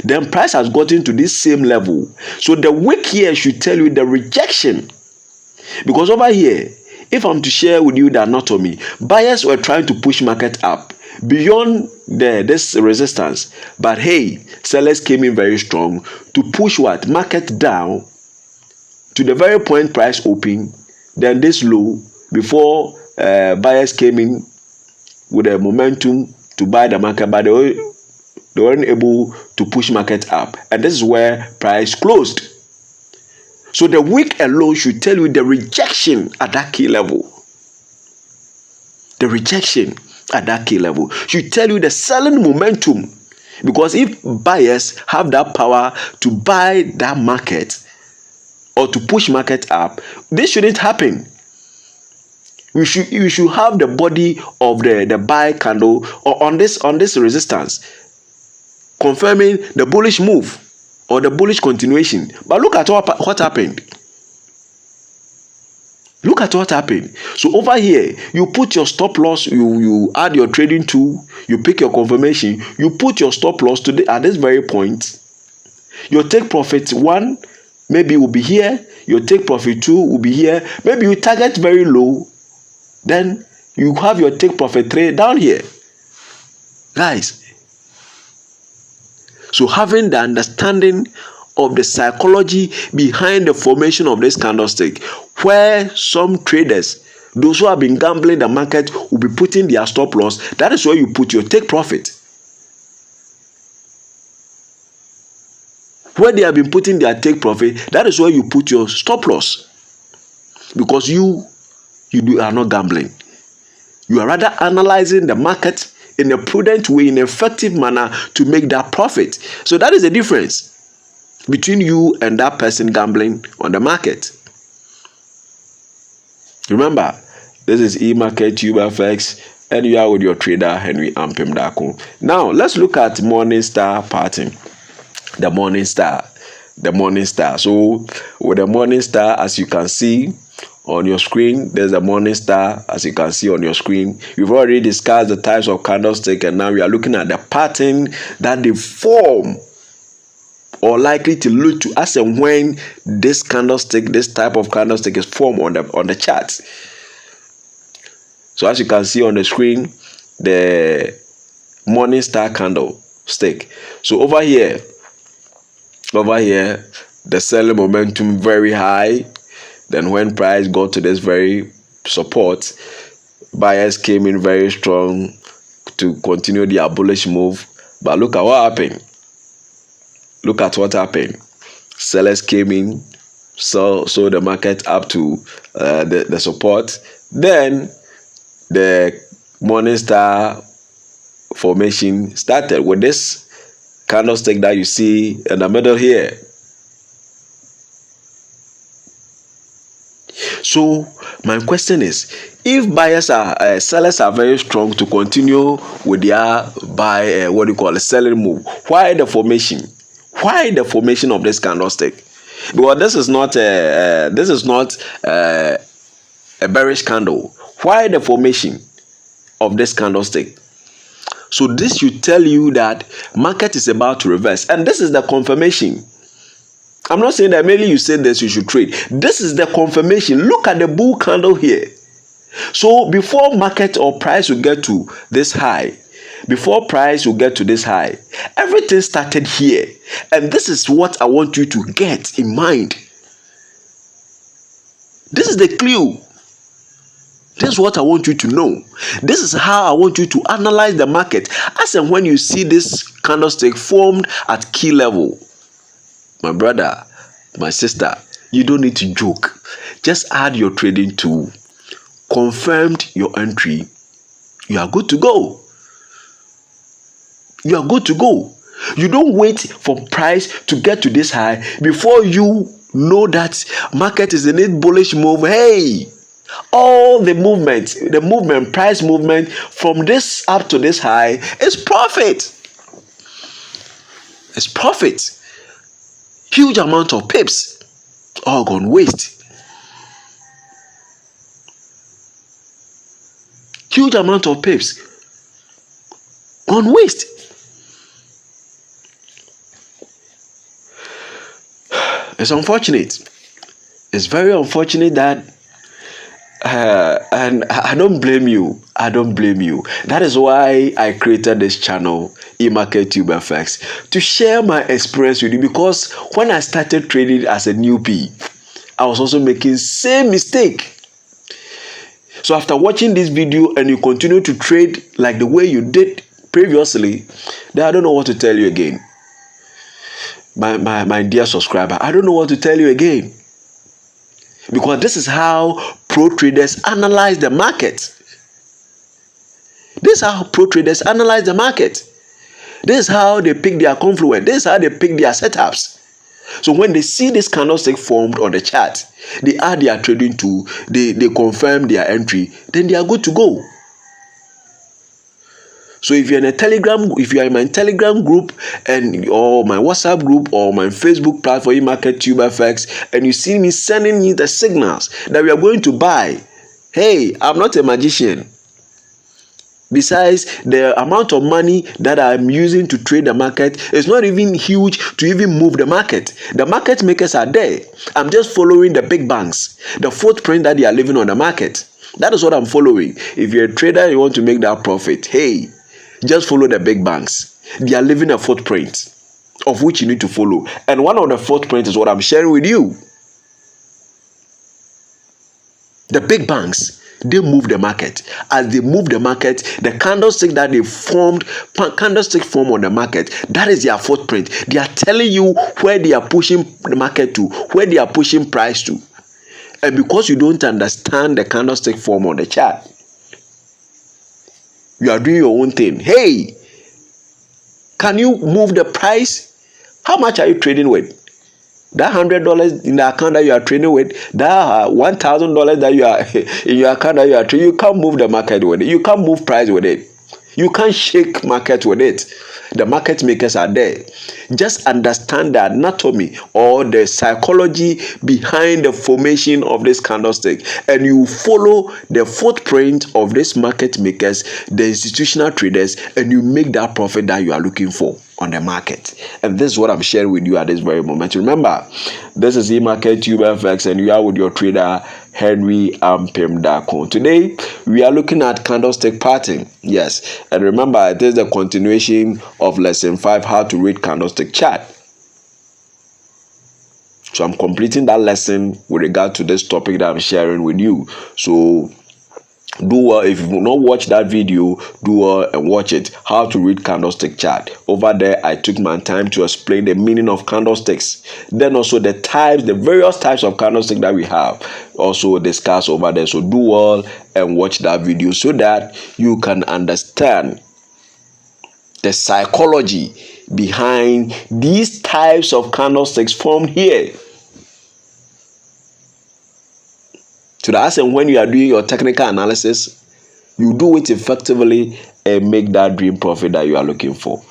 Then price has gotten to this same level. So the wick here should tell you the rejection. Because over here, if I'm to share with you the anatomy, buyers were trying to push market up beyond this resistance. But hey, sellers came in very strong to push what? Market down to the very point price opened, then this low, before buyers came in with a momentum to buy the market, but they weren't able to push market up. And this is where price closed. So the wick alone should tell you the rejection at that key level. The rejection at that key level should tell you the selling momentum. Because if buyers have that power to buy that market or to push market up, this shouldn't happen. You should have the body of the buy candle or on this resistance, confirming the bullish move or the bullish continuation. But look at what happened. Look at what happened. So over here, you put your stop loss, you add your trading tool, you pick your confirmation, you put your stop loss at this very point. Your take profit 1 maybe will be here, your take profit 2 will be here. Maybe you target very low, then you have your take profit 3 down here. Guys, so having the understanding of the psychology behind the formation of this candlestick, where some traders, those who have been gambling the market, will be putting their stop loss, that is where you put your take profit. Where they have been putting their take profit, that is where you put your stop loss. Because you are not gambling. You are rather analyzing the market in a prudent way, in an effective manner to make that profit. So that is the difference between you and that person gambling on the market. Remember, this is EmarketTubeFX, and you are with your trader Henry Ampem Dako. Now let's look at morning star pattern. The morning star. So with the morning star, as you can see on your screen, there's a morning star as you can see on your screen. We've already discussed the types of candlestick, and now we are looking at the pattern that they form or likely to look to as and when this type of candlestick is formed on the chart. So as you can see on the screen, the morning star candlestick. So over here, the selling momentum very high. Then when price got to this very support, buyers came in very strong to continue their bullish move. But look at what happened. Look at what happened. Sellers came in, so the market up to the support. Then the morning star formation started with this candlestick that you see in the middle here. So my question is, if sellers are very strong to continue with their selling move, why the formation? Why the formation of this candlestick? Because this is not a bearish candle. Why the formation of this candlestick? So this should tell you that market is about to reverse, and this is the confirmation. I'm not saying that maybe you said this you should trade. This is the confirmation. Look at the bull candle here. So before market or price will get to this high, everything started here. And this is what I want you to get in mind. This is the clue. This is what I want you to know. This is how I want you to analyze the market. As and when you see this candlestick formed at key level, my brother, my sister, you don't need to joke. Just add your trading tool, confirmed your entry. You are good to go. You are good to go. You don't wait for price to get to this high before you know that market is in its bullish move. Hey, all the movement, price movement from this up to this high is profit. It's profit. Huge amount of pips all gone waste. Huge amount of pips gone waste. It's unfortunate. It's very unfortunate that and I don't blame you. That is why I created this channel, EmarketTubeFX, to share my experience with you, because when I started trading as a newbie, I was also making same mistake. So after watching this video and you continue to trade like the way you did previously, then I don't know what to tell you again. My dear subscriber, I don't know what to tell you again. Because this is how pro traders analyze the market. This is how pro traders analyze the market. This is how they pick their confluence. This is how they pick their setups. So when they see this candlestick formed on the chart, they add their trading tool, they confirm their entry, then they are good to go. So if you're in my Telegram group or my WhatsApp group or my Facebook platform, EmarketTubeFX, and you see me sending you the signals that we are going to buy, hey, I'm not a magician. Besides, the amount of money that I'm using to trade the market is not even huge to even move the market. The market makers are there. I'm just following the big banks, the footprint that they are leaving on the market. That is what I'm following. If you're a trader and you want to make that profit, hey, just follow the big banks. They are leaving a footprint of which you need to follow. And one of the footprints is what I'm sharing with you. The big banks, they move the market. As they move the market, the candlestick that they formed, candlestick form on the market, that is their footprint. They are telling you where they are pushing the market to, where they are pushing price to. And because you don't understand the candlestick form on the chart, you are doing your own thing. Hey, can you move the price? How much are you trading with? That $100 in the account that you are trading with, that $1,000 that you are in your account that you are trading, you can't move the market with it. You can't move price with it. You can't shake market with it. The market makers are there. Just understand the anatomy or the psychology behind the formation of this candlestick, and you follow the footprint of these market makers, the institutional traders, and you make that profit that you are looking for on the market. And this is what I'm sharing with you at this very moment. Remember, this is EmarketTubeFX, and you are with your trader Henry Ampem. Today we are looking at candlestick pattern. Yes, and remember, this is the continuation of lesson 5, how to read candlestick chart. So I'm completing that lesson with regard to this topic that I'm sharing with you. So do well. If you've not watched that video, do well and watch it. How to read candlestick chart. Over there, I took my time to explain the meaning of candlesticks. Then also the types, the various types of candlestick that we have, also discussed over there. So do well and watch that video so that you can understand the psychology behind these types of candlesticks formed here. So that's when you are doing your technical analysis, you do it effectively and make that dream profit that you are looking for.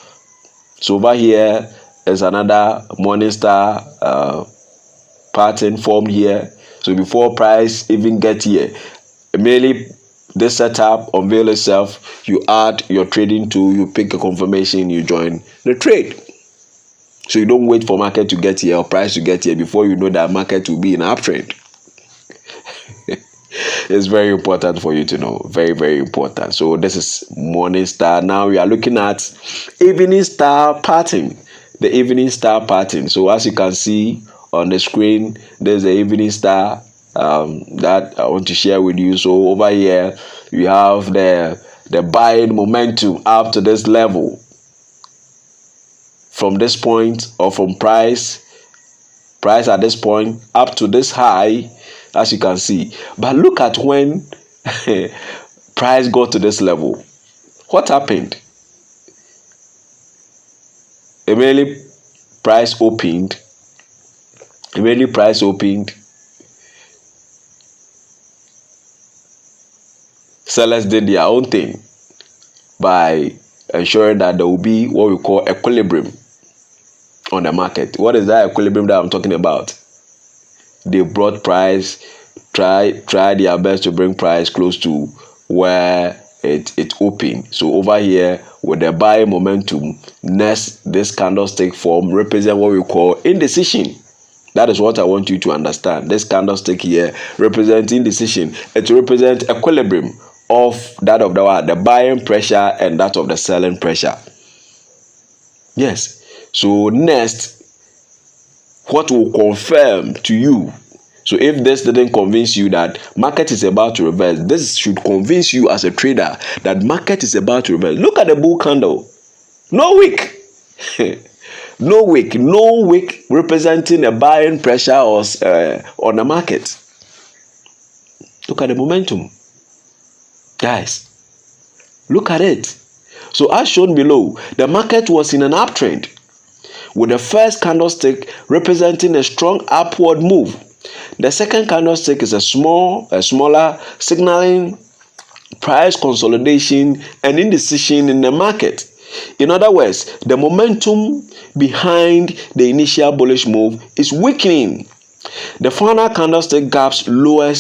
So over here is another morning star pattern formed here. So before price even get here, merely this setup unveil itself, you add your trading tool, you pick a confirmation, you join the trade. So you don't wait for market to get here or price to get here before you know that market will be in uptrend. It's very important for you to know. Very, very important. So this is morning star. Now we are looking at evening star pattern. The evening star pattern. So as you can see on the screen, there's the evening star that I want to share with you. So over here you have the buying momentum up to this level. From this point, or from price at this point up to this high, as you can see. But look at when price got to this level. What happened? Immediately price opened. Sellers did their own thing by ensuring that there will be what we call equilibrium on the market. What is that equilibrium that I'm talking about? They brought price, try their best to bring price close to where it opened. So over here with the buying momentum, next this candlestick form represent what we call indecision. That is what I want you to understand. This candlestick here represents indecision. It represents equilibrium of that of the buying pressure and that of the selling pressure. Yes. So next, what will confirm to you? So if this didn't convince you that market is about to reverse, this should convince you as a trader that market is about to reverse. Look at the bull candle. No wick. No wick representing a buying pressure or on the market. Look at the momentum. Guys, look at it. So as shown below, the market was in an uptrend, with the first candlestick representing a strong upward move. The second candlestick is a smaller, signaling price consolidation and indecision in the market. In other words, the momentum behind the initial bullish move is weakening. The final candlestick gaps lower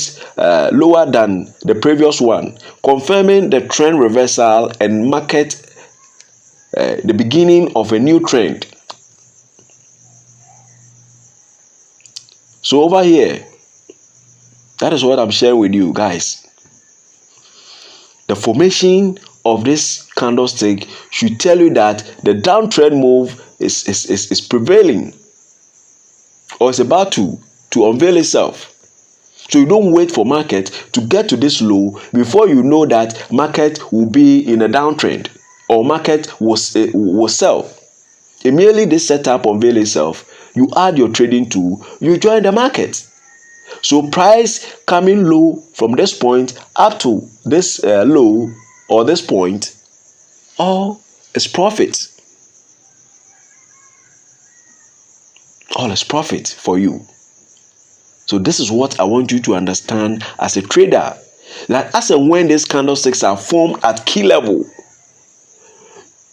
than the previous one, confirming the trend reversal and market the beginning of a new trend. So over here, that is what I'm sharing with you guys. The formation of this candlestick should tell you that the downtrend move is prevailing, or is about to unveil itself. So you don't wait for market to get to this low before you know that market will be in a downtrend or market will sell. Immediately this setup unveil itself, you add your trading tool, you join the market. So price coming low from this point up to this low or this point, all is profit. All is profit for you. So this is what I want you to understand as a trader. That as and when these candlesticks are formed at key level,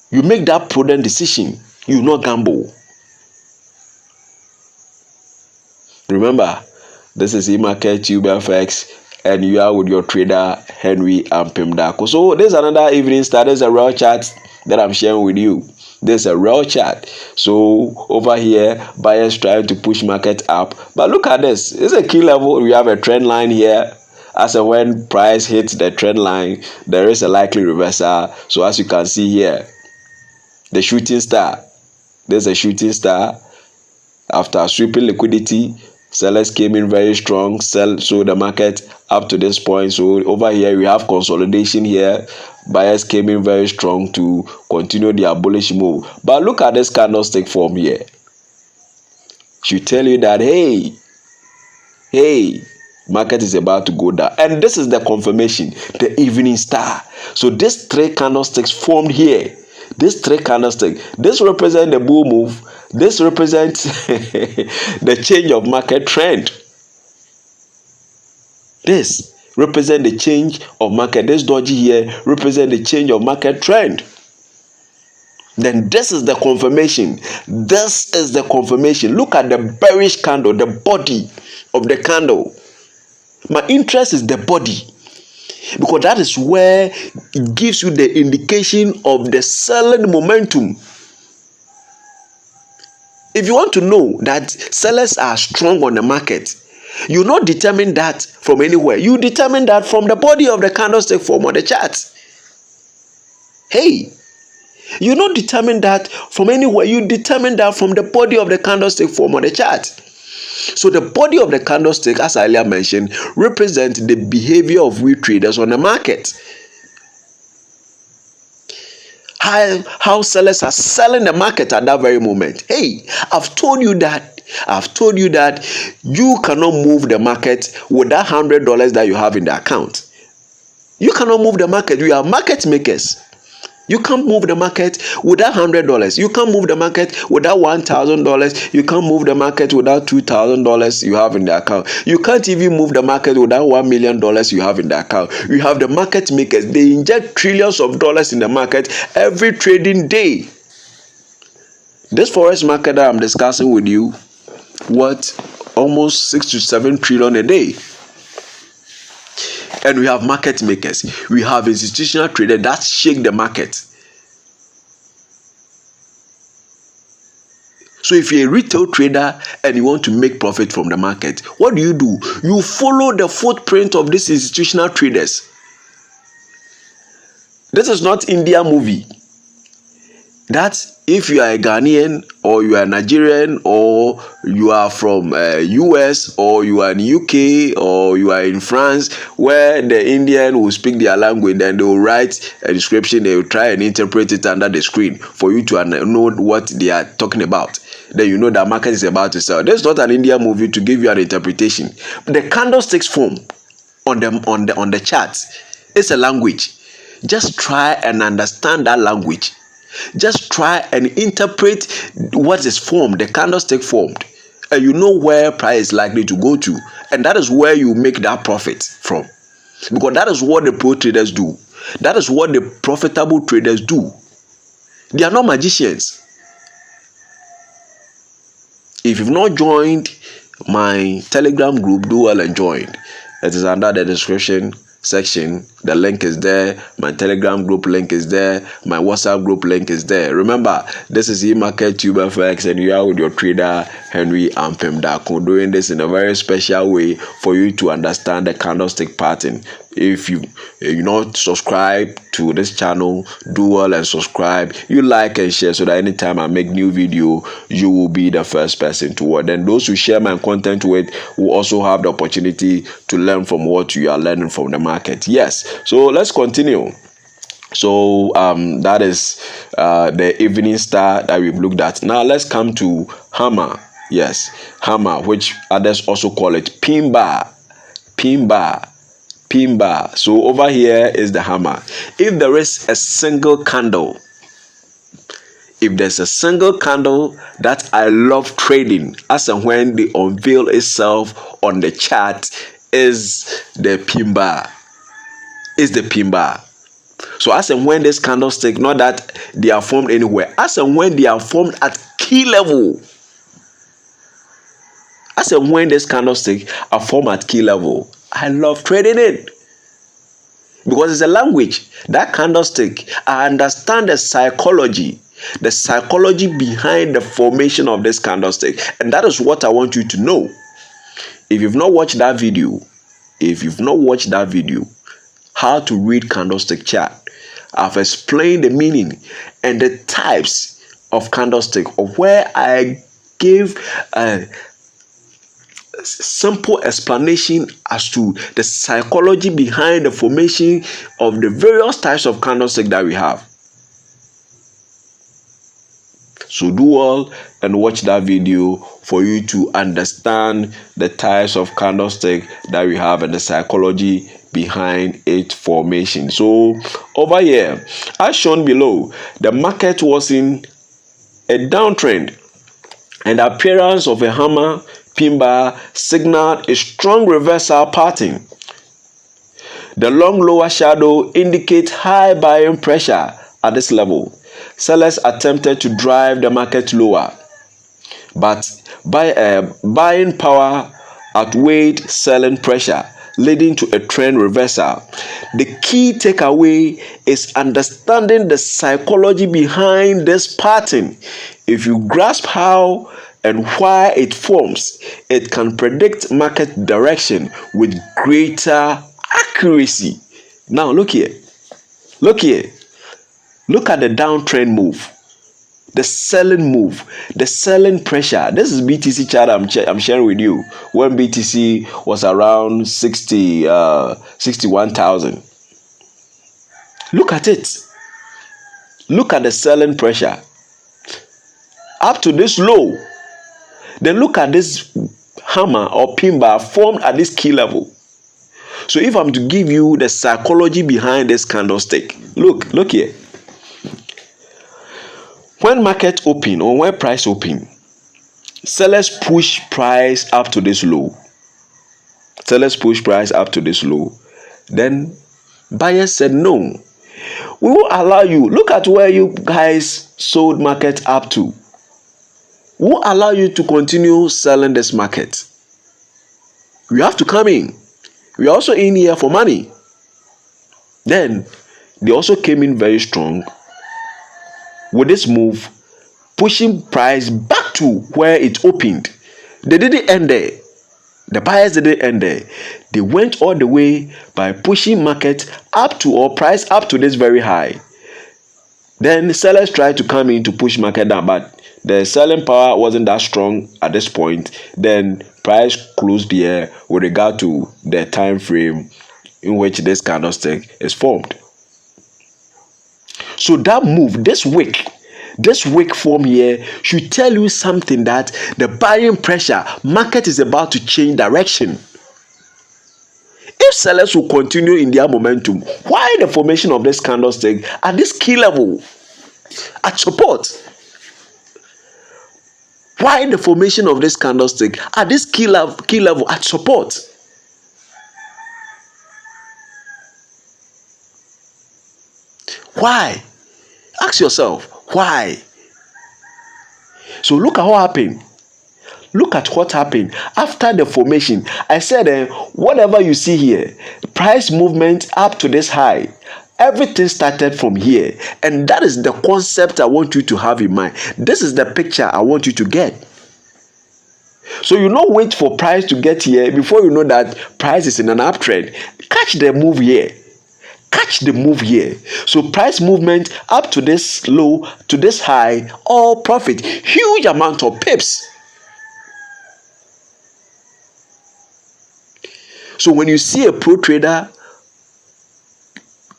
you make that prudent decision. You will not gamble. Remember, this is EmarketTubeFX and you are with your trader Henry Ampimdako. So there's another evening star. There's a real chart that I'm sharing with you. There's a real chart. So over here, buyers trying to push market up. But look at this. It's a key level. We have a trend line here. As and when price hits the trend line, there is a likely reversal. So as you can see here, the shooting star. There's a shooting star. After sweeping liquidity, sellers came in very strong, so the market up to this point. So over here we have consolidation here. Buyers came in very strong to continue their bullish move. But look at this candlestick form here. Should tell you that hey, market is about to go down. And this is the confirmation, the evening star. So these three candlesticks formed here These three candlesticks, this represents the bull move, this represents the change of market trend. This represents the change of market. This dodgy here represents the change of market trend. Then this is the confirmation. This is the confirmation. Look at the bearish candle, the body of the candle. My interest is the body, because that is where it gives you the indication of the selling momentum. If you want to know that sellers are strong on the market, you not determine that from anywhere. You determine that from the body of the candlestick form on the chart. Hey, you not determine that from anywhere. You determine that from the body of the candlestick form on the chart. So the body of the candlestick, as I earlier mentioned, represents the behavior of we traders on the market. How sellers are selling the market at that very moment. Hey, I've told you that you cannot move the market with that $100 that you have in the account. You cannot move the market. We are market makers. You can't move the market with that $100. You can't move the market with that $1,000. You can't move the market with that $2,000 you have in the account. You can't even move the market with that $1 million you have in the account. You have the market makers. They inject trillions of dollars in the market every trading day. This forex market that I'm discussing with you, almost 6 to 7 trillion a day. And we have market makers. We have institutional traders that shake the market. So if you're a retail trader and you want to make profit from the market, what do? You follow the footprint of these institutional traders. This is not India movie. That if you are a Ghanaian or you are Nigerian or you are from US or you are in UK or you are in France, where the Indian will speak their language, then they will write a description, they will try and interpret it under the screen for you to know what they are talking about. Then you know that market is about to sell. This is not an India movie to give you an interpretation. The candlesticks form on the chart is a language. Just try and understand that language. Just try and interpret what is formed, the candlestick formed, and you know where price is likely to go to, and that is where you make that profit from, because that is what the pro traders do. That is what the profitable traders do. They are not magicians. If you've not joined my Telegram group, do well and join. It is under the description section. The link is there. My Telegram group link is there. My WhatsApp group link is there. Remember, this is E-marketTubeFX and you are with your trader Henry Ampem Dako, doing this in a very special way for you to understand the candlestick pattern. If you not subscribe to this channel, do well and subscribe. You like and share so that anytime I make new video, you will be the first person to watch. Then those who share my content with will also have the opportunity to learn from what you are learning from the market. Yes, so let's continue. So that is the evening star that we've looked at. Now let's come to hammer. Yes, hammer, which others also call it pin bar. So over here is the hammer. If there is a single candle, if there's a single candle that I love trading, as and when they unveil itself on the chart, is the pin bar. So as and when this candlestick, not that they are formed anywhere, as and when they are formed at key level, as and when this candlestick are formed at key level, I love trading it, because it's a language. That candlestick, I understand the psychology behind the formation of this candlestick, and that is what I want you to know. If you've not watched that video, how to read candlestick chart, I've explained the meaning and the types of candlestick, of where I gave a simple explanation as to the psychology behind the formation of the various types of candlestick that we have. So do well and watch that video for you to understand the types of candlestick that we have and the psychology behind its formation. So over here, as shown below, the market was in a downtrend, and the appearance of a hammer pin bar signaled a strong reversal pattern. The long lower shadow indicates high buying pressure at this level. Sellers attempted to drive the market lower, but buying power outweighed selling pressure, leading to a trend reversal. The key takeaway is understanding the psychology behind this pattern. If you grasp how and why it forms, it can predict market direction with greater accuracy. Now look here. Look at the downtrend move, the selling move, the selling pressure. This is BTC chart I'm sharing with you when BTC was around 61,000. Look at it. Look at the selling pressure up to this low. Then look at this hammer or pin bar formed at this key level. So if I'm to give you the psychology behind this candlestick, look here. When market open or when price open, sellers push price up to this low. Sellers push price up to this low. Then buyers said no. We will allow you. Look at where you guys sold market up to. We will allow you to continue selling this market. We have to come in. We are also in here for money. Then they also came in very strong with this move, pushing price back to where it opened. They didn't end there. The buyers didn't end there. They went all the way by pushing market up to or price up to this very high. Then the sellers tried to come in to push market down, but the selling power wasn't that strong at this point. Then price closed here with regard to the time frame in which this candlestick is formed. So that move, this wick form here should tell you something, that the buying pressure, market is about to change direction. If sellers will continue in their momentum, why the formation of this candlestick at this key level at support? Why the formation of this candlestick at this key level at support? Why? Ask yourself, why? So look at what happened. Look at what happened after the formation. I said, whatever you see here, price movement up to this high, everything started from here. And that is the concept I want you to have in mind. This is the picture I want you to get. So you not wait for price to get here before you know that price is in an uptrend. Catch the move here. Catch the move here. So price movement up to this low, to this high, all profit. Huge amount of pips. So when you see a pro trader,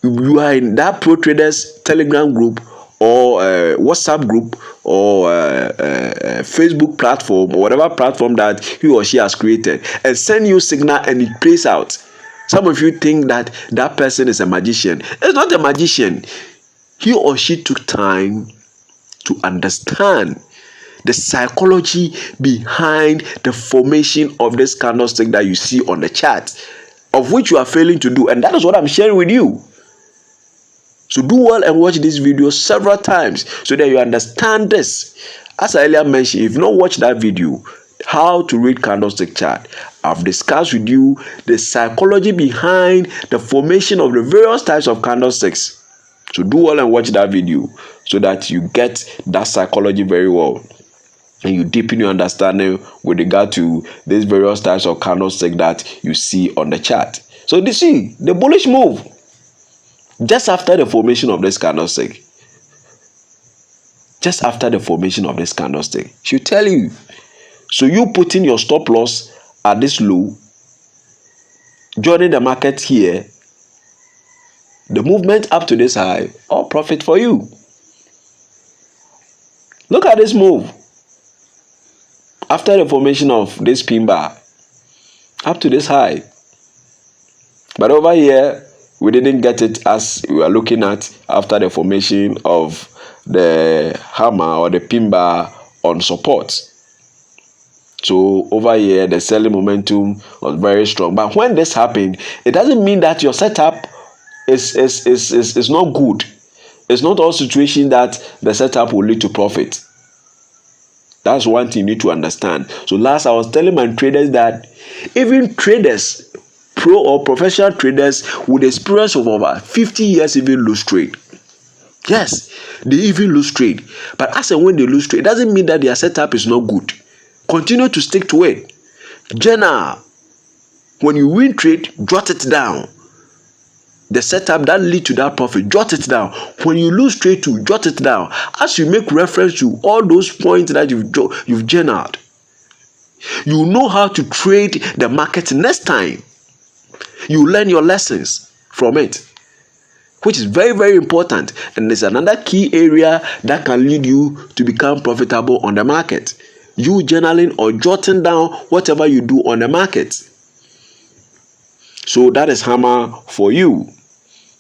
you are in that pro traders Telegram group or WhatsApp group or Facebook platform or whatever platform that he or she has created, and send you signal and it plays out. Some of you think that that person is a magician. It's not a magician. He or she took time to understand the psychology behind the formation of this candlestick that you see on the chart, of which you are failing to do. And that is what I'm sharing with you. So do well and watch this video several times so that you understand this. As I earlier mentioned, if you not watched that video, how to read candlestick chart, I've discussed with you the psychology behind the formation of the various types of candlesticks. So do well and watch that video so that you get that psychology very well and you deepen your understanding with regard to these various types of candlestick that you see on the chart. So you see the bullish move just after the formation of this candlestick. Just after the formation of this candlestick should tell you. So you put in your stop loss at this low, joining the market here, the movement up to this high, all profit for you. Look at this move. After the formation of this pin bar, up to this high. But over here, we didn't get it as we were looking at after the formation of the hammer or the pin bar on support. So over here, the selling momentum was very strong. But when this happened, it doesn't mean that your setup is not good. It's not all situations that the setup will lead to profit. That's one thing you need to understand. So last, I was telling my traders that even traders, pro or professional traders with experience of over 50 years even lose trade. Yes, they even lose trade. But as and when they lose trade, it doesn't mean that their setup is not good. Continue to stick to it. Journal. When you win trade, jot it down. The setup that lead to that profit, jot it down. When you lose trade too, jot it down. As you make reference to all those points that you've journaled, you know how to trade the market next time. You learn your lessons from it, which is very, very important. And there's another key area that can lead you to become profitable on the market. You journaling or jotting down whatever you do on the market. So that is hammer for you.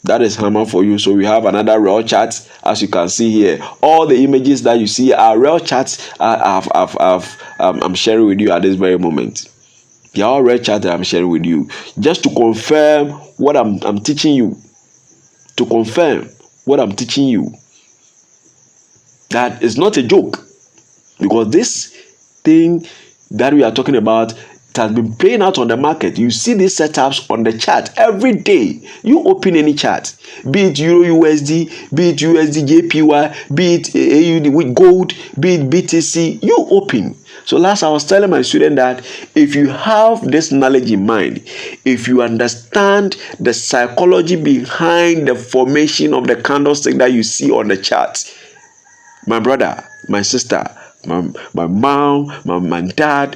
That is hammer for you. So we have another real chart, as you can see here. All the images that you see are real charts I'm sharing with you at this very moment. They are all real charts that I'm sharing with you, just to confirm what I'm teaching you. To confirm what I'm teaching you. That is not a joke, because this thing that we are talking about, it has been playing out on the market. You see these setups on the chart every day. You open any chart, be it Euro USD, be it USD JPY, be it AUD with gold, be it BTC, you open. So last, I was telling my student that if you have this knowledge in mind, if you understand the psychology behind the formation of the candlestick that you see on the chart, my brother, my sister, my mom, my dad,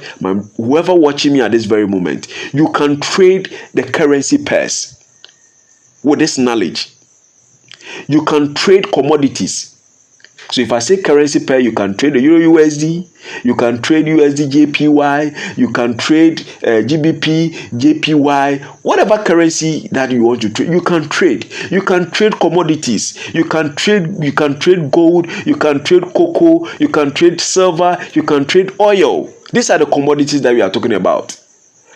whoever watching me at this very moment, you can trade the currency pairs with this knowledge. You can trade commodities. So if I say currency pair, you can trade the Euro USD, you can trade USD JPY, you can trade GBP, JPY, whatever currency that you want to trade, you can trade. You can trade commodities. You can trade gold, you can trade cocoa, you can trade silver, you can trade oil. These are the commodities that we are talking about.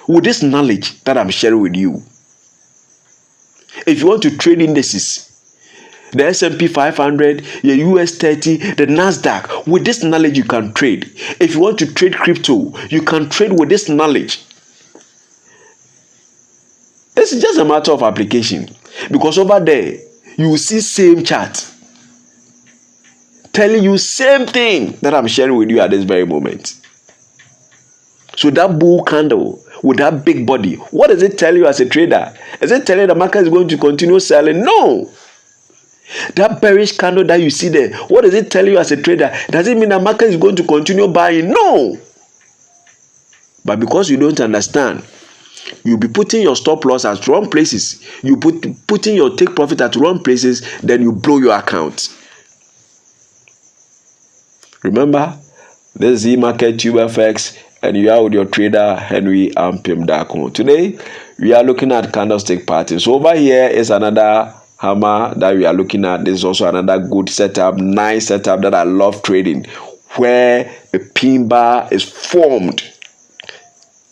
With this knowledge that I'm sharing with you. If you want to trade indices, the S&P 500, the US 30, the Nasdaq, with this knowledge you can trade. If you want to trade crypto, you can trade with this knowledge. It's just a matter of application, because over there you will see same chart telling you same thing that I'm sharing with you at this very moment. So that bull candle with that big body, what does it tell you as a trader? Is it telling the market is going to continue selling? No. That bearish candle that you see there, what does it tell you as a trader? Does it mean the market is going to continue buying? No. But because you don't understand, you'll be putting your stop loss at wrong places. You putting your take profit at wrong places, then you blow your account. Remember, this is EmarketTubeFX, and you are with your trader Henry Ampim Dako. Today, we are looking at candlestick patterns. So over here is another hammer that we are looking at. This is also another good setup, nice setup that I love trading, where a pin bar is formed.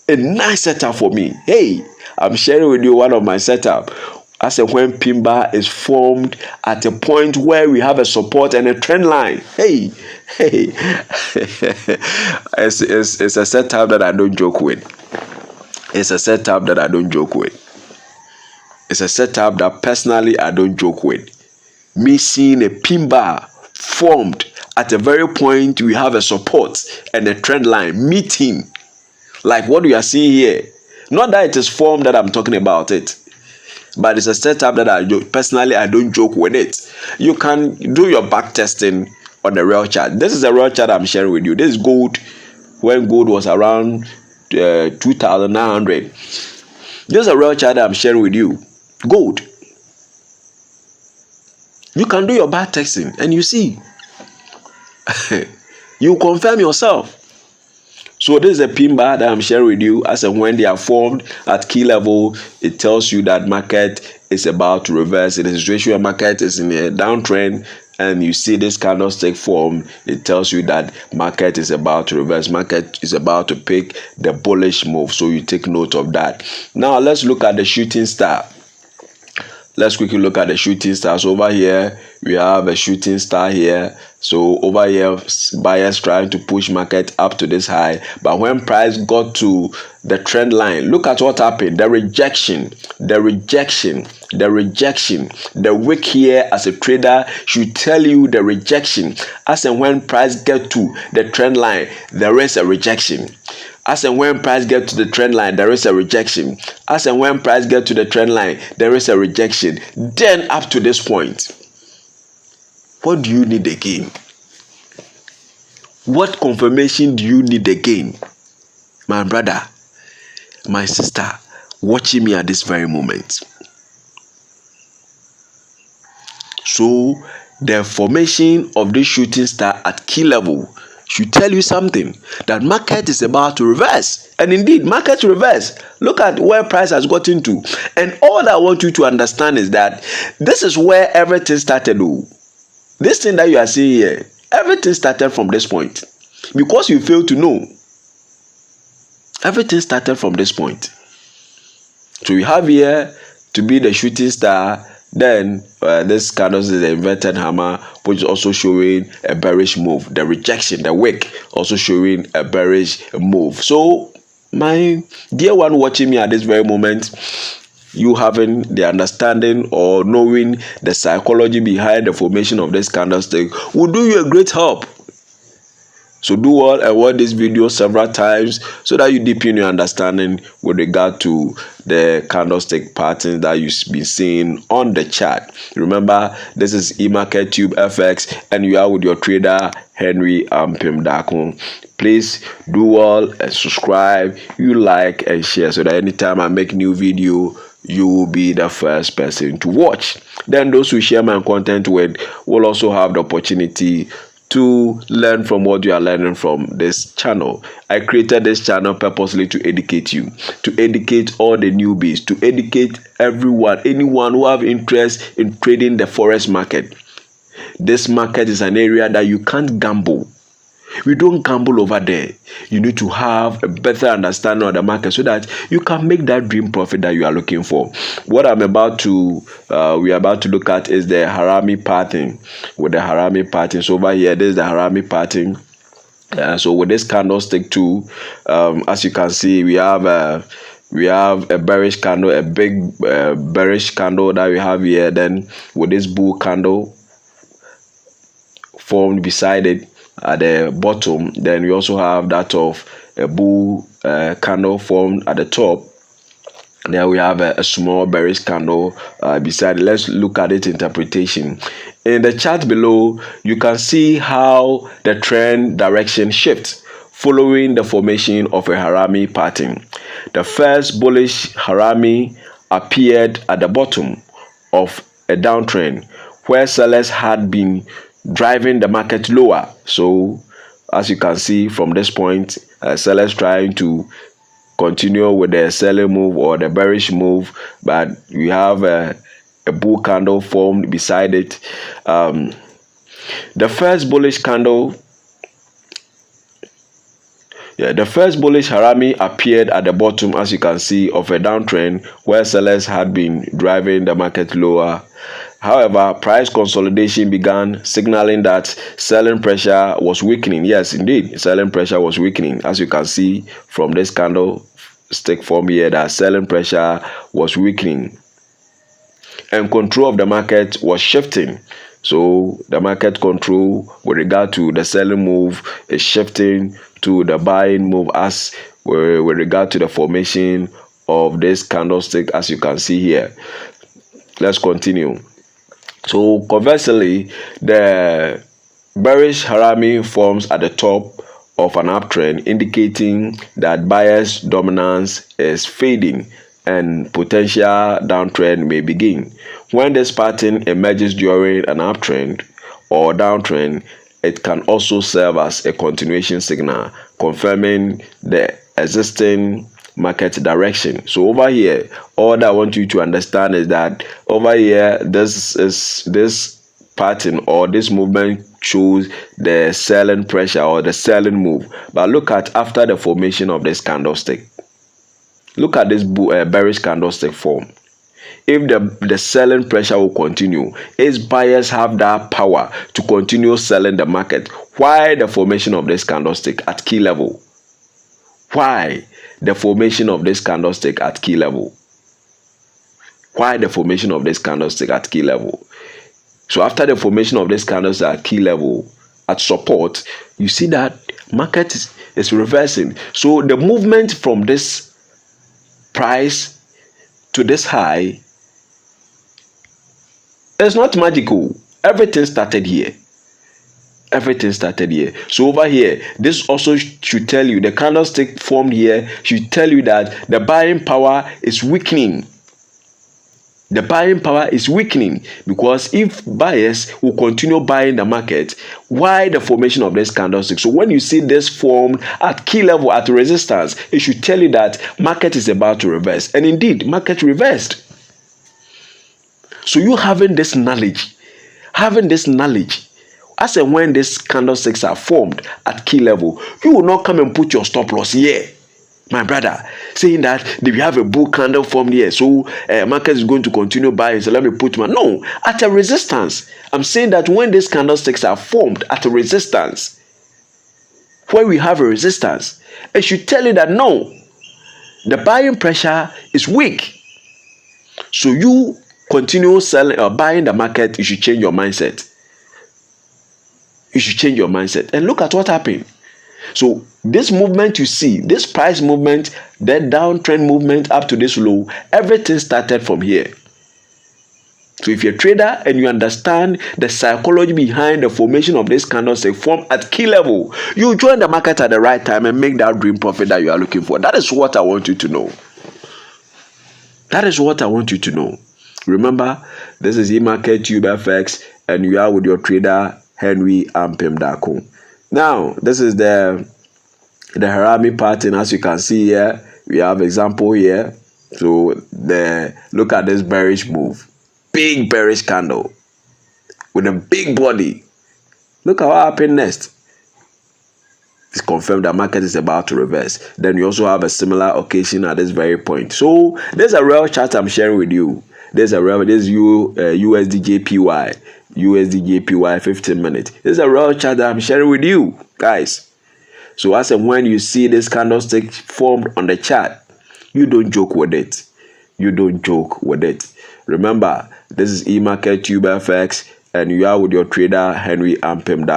A nice setup for me. Hey, I'm sharing with you one of my setup. As a when pin bar is formed at a point where we have a support and a trend line. Hey, it's a setup that I don't joke with. It's a setup that I don't joke with. It's a setup that personally I don't joke with. Me seeing a pin bar formed at a very point we have a support and a trend line meeting, like what we are seeing here. Not that it is formed that I'm talking about it, but it's a setup that I don't joke with it. You can do your back testing on the real chart. This is a real chart I'm sharing with you. This is gold, when gold was around 2,900. This is a real chart that I'm sharing with you. Gold. You can do your back testing and you see. You confirm yourself. So this is a pin bar that I'm sharing with you. As and when they are formed at key level, it tells you that market is about to reverse. In a situation where market is in a downtrend and you see this candlestick form, it tells you that market is about to reverse. Market is about to pick the bullish move. So you take note of that. Now let's look at the shooting star. Let's quickly look at the shooting stars. Over here, we have a shooting star here. So over here, buyers trying to push market up to this high. But when price got to the trend line, look at what happened. The rejection. The wick here as a trader should tell you the rejection. As and when price get to the trend line, there is a rejection. As and when price get to the trend line, there is a rejection. As and when price get to the trend line, there is a rejection. Then up to this point, what do you need again? What confirmation do you need again? My brother, my sister, watching me at this very moment. So the formation of this shooting star at key level should tell you something, that market is about to reverse. And indeed, market reverse. Look at where price has gotten to. And all I want you to understand is that this is where everything started. This thing that you are seeing here, everything started from this point. Because you fail to know, everything started from this point. So we have here to be the shooting star. Then this candlestick is the inverted hammer, which is also showing a bearish move. The rejection, the wick, also showing a bearish move. So my dear one watching me at this very moment, you having the understanding or knowing the psychology behind the formation of this candlestick will do you a great help. So do all and watch this video several times so that you deepen your understanding with regard to the candlestick patterns that you've been seeing on the chart. Remember, this is EmarketTubeFX and you are with your trader Henry Ampim. Please do all and subscribe, you like and share so that anytime I make new video, you will be the first person to watch. Then those who share my content with will also have the opportunity to learn from what you are learning from this channel. I created this channel purposely to educate you, to educate all the newbies, to educate everyone, anyone who have interest in trading the forex market. This market is an area that you can't gamble. We don't gamble over there. You need to have a better understanding of the market so that you can make that dream profit that you are looking for. What we are about to look at is the Harami pattern. With the Harami pattern, so over here, this is the Harami pattern. So with this candlestick too, as you can see, we have a bearish candle, a big bearish candle that we have here. Then with this bull candle formed beside it at the bottom, then we also have that of a bull candle formed at the top. Then we have a small bearish candle beside it. Let's look at its interpretation. In the chart below, you can see how the trend direction shifts following the formation of a Harami pattern. The first bullish Harami appeared at the bottom of a downtrend where sellers had been driving the market lower. So as you can see from this point, sellers trying to continue with the selling move or the bearish move, but we have a bull candle formed beside it. The first bullish Harami appeared at the bottom, as you can see, of a downtrend where sellers had been driving the market lower. However, price consolidation began, signaling that selling pressure was weakening. Yes, indeed, selling pressure was weakening. As you can see from this candlestick form here, that selling pressure was weakening. And control of the market was shifting. So the market control with regard to the selling move is shifting to the buying move as with regard to the formation of this candlestick, as you can see here. Let's continue. So conversely, the bearish Harami forms at the top of an uptrend, indicating that buyers' dominance is fading and potential downtrend may begin. When this pattern emerges during an uptrend or downtrend, it can also serve as a continuation signal, confirming the existing market direction. So over here, all that I want you to understand is that over here, this pattern or this movement shows the selling pressure or the selling move. But look at after the formation of this candlestick. Look at this bearish candlestick form. If the selling pressure will continue, its buyers have that power to continue selling the market. Why the formation of this candlestick at key level? Why the formation of this candlestick at key level? Why the formation of this candlestick at key level? So after the formation of this candlestick at key level, at support, you see that market is reversing. So the movement from this price to this high is not magical. Everything started here. Everything started here. So over here, this also should tell you, the candlestick formed here should tell you that the buying power is weakening. The buying power is weakening because if buyers will continue buying the market, why the formation of this candlestick? So when you see this formed at key level, at resistance, it should tell you that market is about to reverse. And indeed, market reversed. So you having this knowledge, as and when these candlesticks are formed at key level, you will not come and put your stop loss here, my brother, saying that we have a bull candle formed here, so market is going to continue buying, so let me put my... No, at a resistance. I'm saying that when these candlesticks are formed at a resistance, when we have a resistance, it should tell you that no, the buying pressure is weak. So you continue selling or buying the market, you should change your mindset. You should change your mindset. And look at what happened. So this movement you see, this price movement, that downtrend movement up to this low, everything started from here. So if you're a trader and you understand the psychology behind the formation of this candlestick form at key level, you join the market at the right time and make that dream profit that you are looking for. That is what I want you to know. That is what I want you to know. Remember, this is EmarketTubeFX and you are with your trader Henry Ampem. Now, this is the Harami pattern. As you can see here, we have example here. So look at this bearish move. Big bearish candle with a big body. Look at what happened next. It's confirmed that market is about to reverse. Then you also have a similar occasion at this very point. So there's a real chart I'm sharing with you. There's USD JPY 15 minutes. This is a real chart that I'm sharing with you guys. So as and when you see this candlestick formed on the chart, you don't joke with it. You don't joke with it. Remember, this is EmarketTubeFX and you are with your trader Henry Ampem.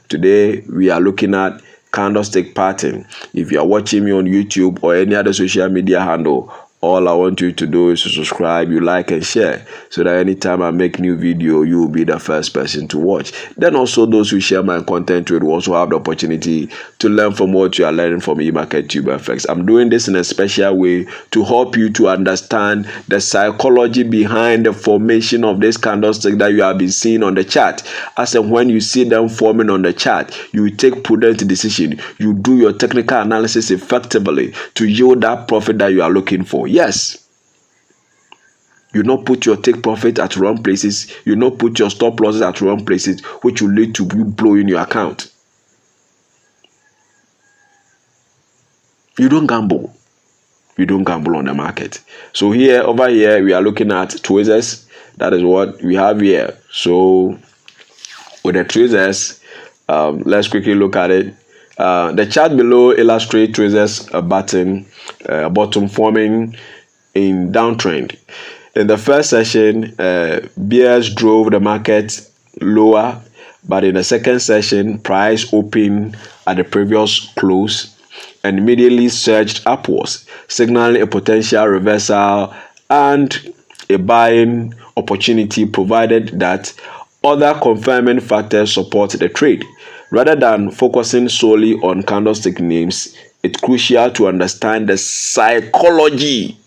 Today we are looking at candlestick pattern. If you are watching me on YouTube or any other social media handle, all I want you to do is to subscribe, you like and share, so that anytime I make new video, you will be the first person to watch. Then also those who share my content with will also have the opportunity to learn from what you are learning from EmarketTubeFX. I'm doing this in a special way to help you to understand the psychology behind the formation of this candlestick that you have been seeing on the chart. As and when you see them forming on the chart, you take prudent decision. You do your technical analysis effectively to yield that profit that you are looking for. Yes, you not put your take profit at wrong places. You not put your stop losses at wrong places, which will lead to you blowing your account. You don't gamble. You don't gamble on the market. So here, over here, we are looking at tweezers. That is what we have here. So with the tweezers, let's quickly look at it. The chart below illustrates tweezers bottom forming in downtrend. In the first session, bears drove the market lower, but in the second session, price opened at the previous close and immediately surged upwards, signaling a potential reversal and a buying opportunity, provided that other confirming factors support the trade. Rather than focusing solely on candlestick names, it's crucial to understand the psychology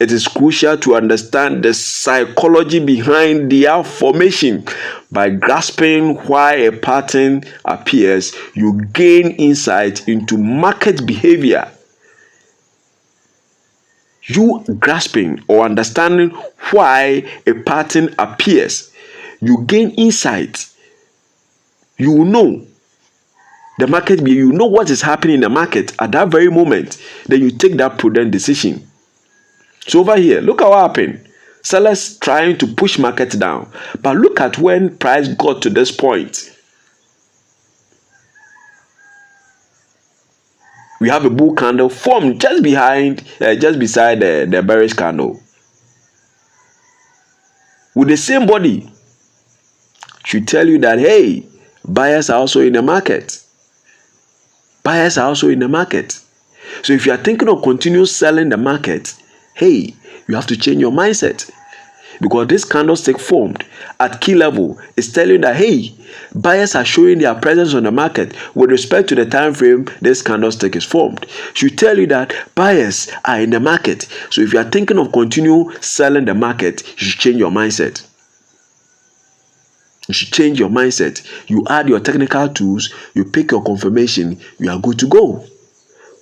it is crucial to understand the psychology behind their formation. By grasping why a pattern appears, you gain insight into market behavior. You grasping or understanding why a pattern appears, you gain insight. You will know the market, you know what is happening in the market at that very moment. Then you take that prudent decision. So over here, look at what happened. Sellers trying to push market down. But look at when price got to this point. We have a bull candle formed just beside the bearish candle. With the same body, should tell you that, hey, buyers are also in the market. Buyers are also in the market. So if you are thinking of continue selling the market, hey, you have to change your mindset. Because this candlestick formed at key level is telling that, hey, buyers are showing their presence on the market with respect to the time frame this candlestick is formed. Should tell you that buyers are in the market. So if you are thinking of continue selling the market, you should change your mindset. You should change your mindset. You add your technical tools, you pick your confirmation, you are good to go.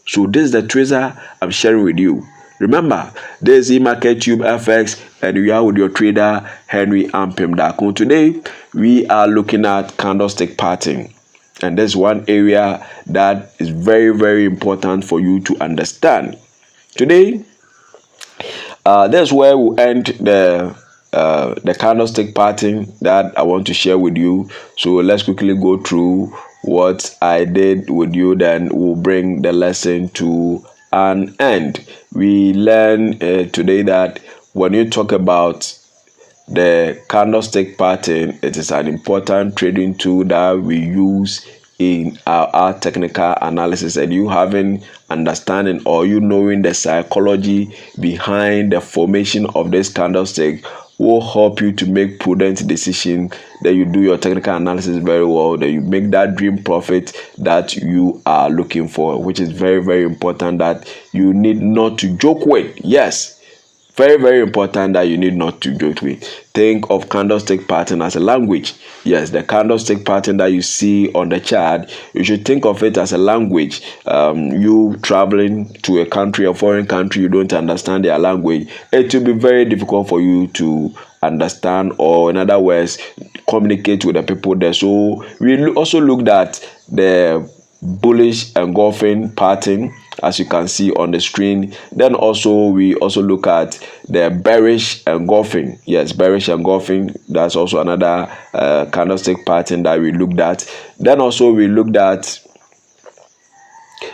So this is the tracer I'm sharing with you. Remember, this is EmarketTubeFX and we are with your trader Henry Ampim. Today, we are looking at candlestick pattern. And there's one area that is very, very important for you to understand. Today, that's where we'll end the candlestick pattern that I want to share with you. So let's quickly go through what I did with you, then we'll bring the lesson to an end. We learn today that when you talk about the candlestick pattern, it is an important trading tool that we use in our technical analysis, and you having understanding or you knowing the psychology behind the formation of this candlestick will help you to make prudent decision. That you do your technical analysis very well, that you make that dream profit that you are looking for, which is very, very important, that you need not to joke with. Yes, very, very important that you need not to joke with. Think of candlestick pattern as a language. Yes, the candlestick pattern that you see on the chart, you should think of it as a language. You traveling to a country, a foreign country, you don't understand their language, it will be very difficult for you to understand, or in other words, communicate with the people there. So we also looked at the bullish engulfing pattern, as you can see on the screen. Then also we also look at the bearish engulfing. Yes, bearish engulfing, that's also another candlestick pattern that we looked at. Then also we looked at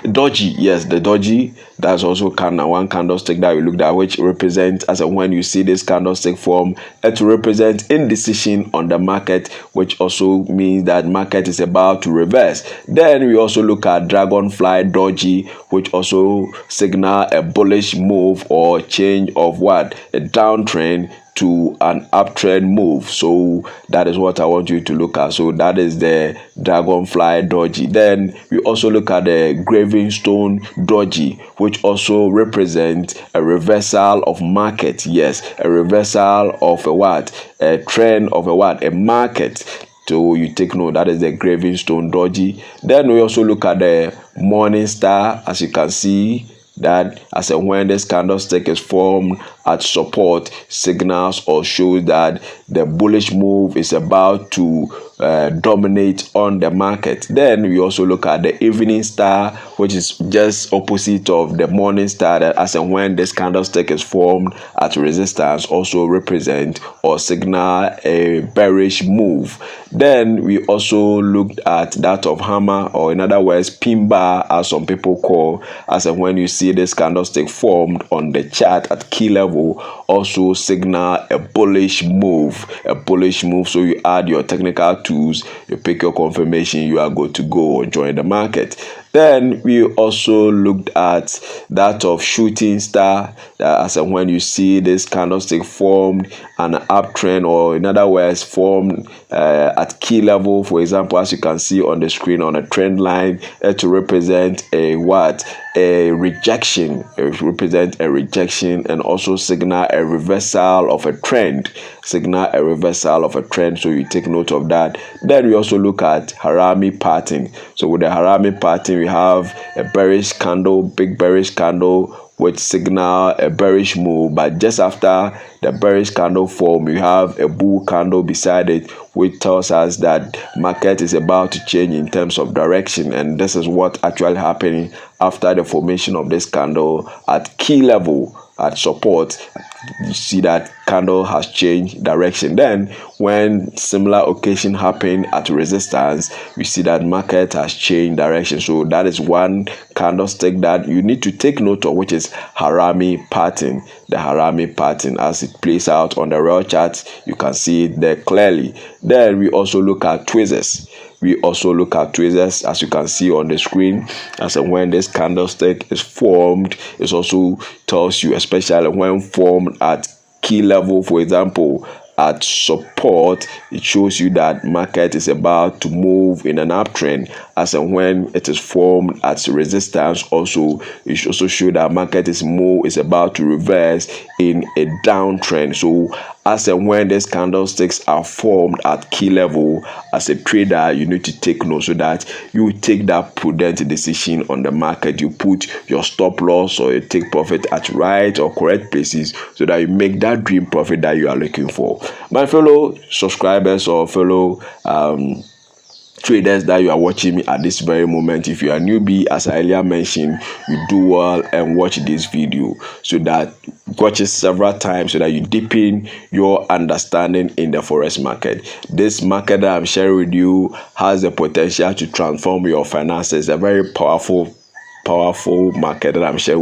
doji. Yes, the doji, that's also one candlestick that we looked at, which represents, as when you see this candlestick form, it represents indecision on the market, which also means that market is about to reverse. Then we also look at dragonfly doji, which also signal a bullish move or change of what, a downtrend to an uptrend move. So that is what I want you to look at. So that is the dragonfly doji. Then we also look at the graving stone doji, which also represents a reversal of market. Yes, a reversal of a what, a trend of a what, a market. So you take note, that is the graving stone doji. Then we also look at the morning star, as you can see, that as and when this candlestick is formed at support, signals or shows that the bullish move is about to dominate on the market. Then we also look at the evening star, which is just opposite of the morning star, that as and when this candlestick is formed at resistance also represent or signal a bearish move. Then we also looked at that of hammer, or in other words pin bar, as some people call, as and when you see this candlestick formed on the chart at key level, also signal a bullish move. So you add your technical tools, you pick your confirmation, you are good to go or join the market. Then we also looked at that of shooting star, as and when you see this candlestick formed an uptrend, or in other words formed at key level, for example, as you can see on the screen on a trend line, to represent a what? A rejection. It represent a rejection and also signal a reversal of a trend. Signal a reversal of a trend, so you take note of that. Then we also look at harami pattern. So with the harami pattern, we have a bearish candle, big bearish candle, which signal a bearish move, but just after the bearish candle form, you have a bull candle beside it, which tells us that market is about to change in terms of direction. And this is what actually happening after the formation of this candle at key level, at support. You see that candle has changed direction. Then when similar occasion happen at resistance, we see that market has changed direction. So that is one candlestick that you need to take note of, which is harami pattern. The harami pattern, as it plays out on the real chart, you can see it there clearly. Then we also look at tweezers. We also look at tweezers, as you can see on the screen, as and when this candlestick is formed. It also tells you, especially when formed at key level, for example at support, it shows you that market is about to move in an uptrend. As and when it is formed at resistance, also it also show that market is about to reverse in a downtrend. So as and when these candlesticks are formed at key level, as a trader, you need to take note so that you take that prudent decision on the market. You put your stop loss or you take profit at right or correct places, so that you make that dream profit that you are looking for. My fellow subscribers or fellow traders that you are watching me at this very moment, if you are newbie, as I earlier mentioned, you do well and watch this video, so that watch it several times, so that you deepen your understanding in the forex market. This market that I'm sharing with you has the potential to transform your finances. A very powerful market that I'm sharing.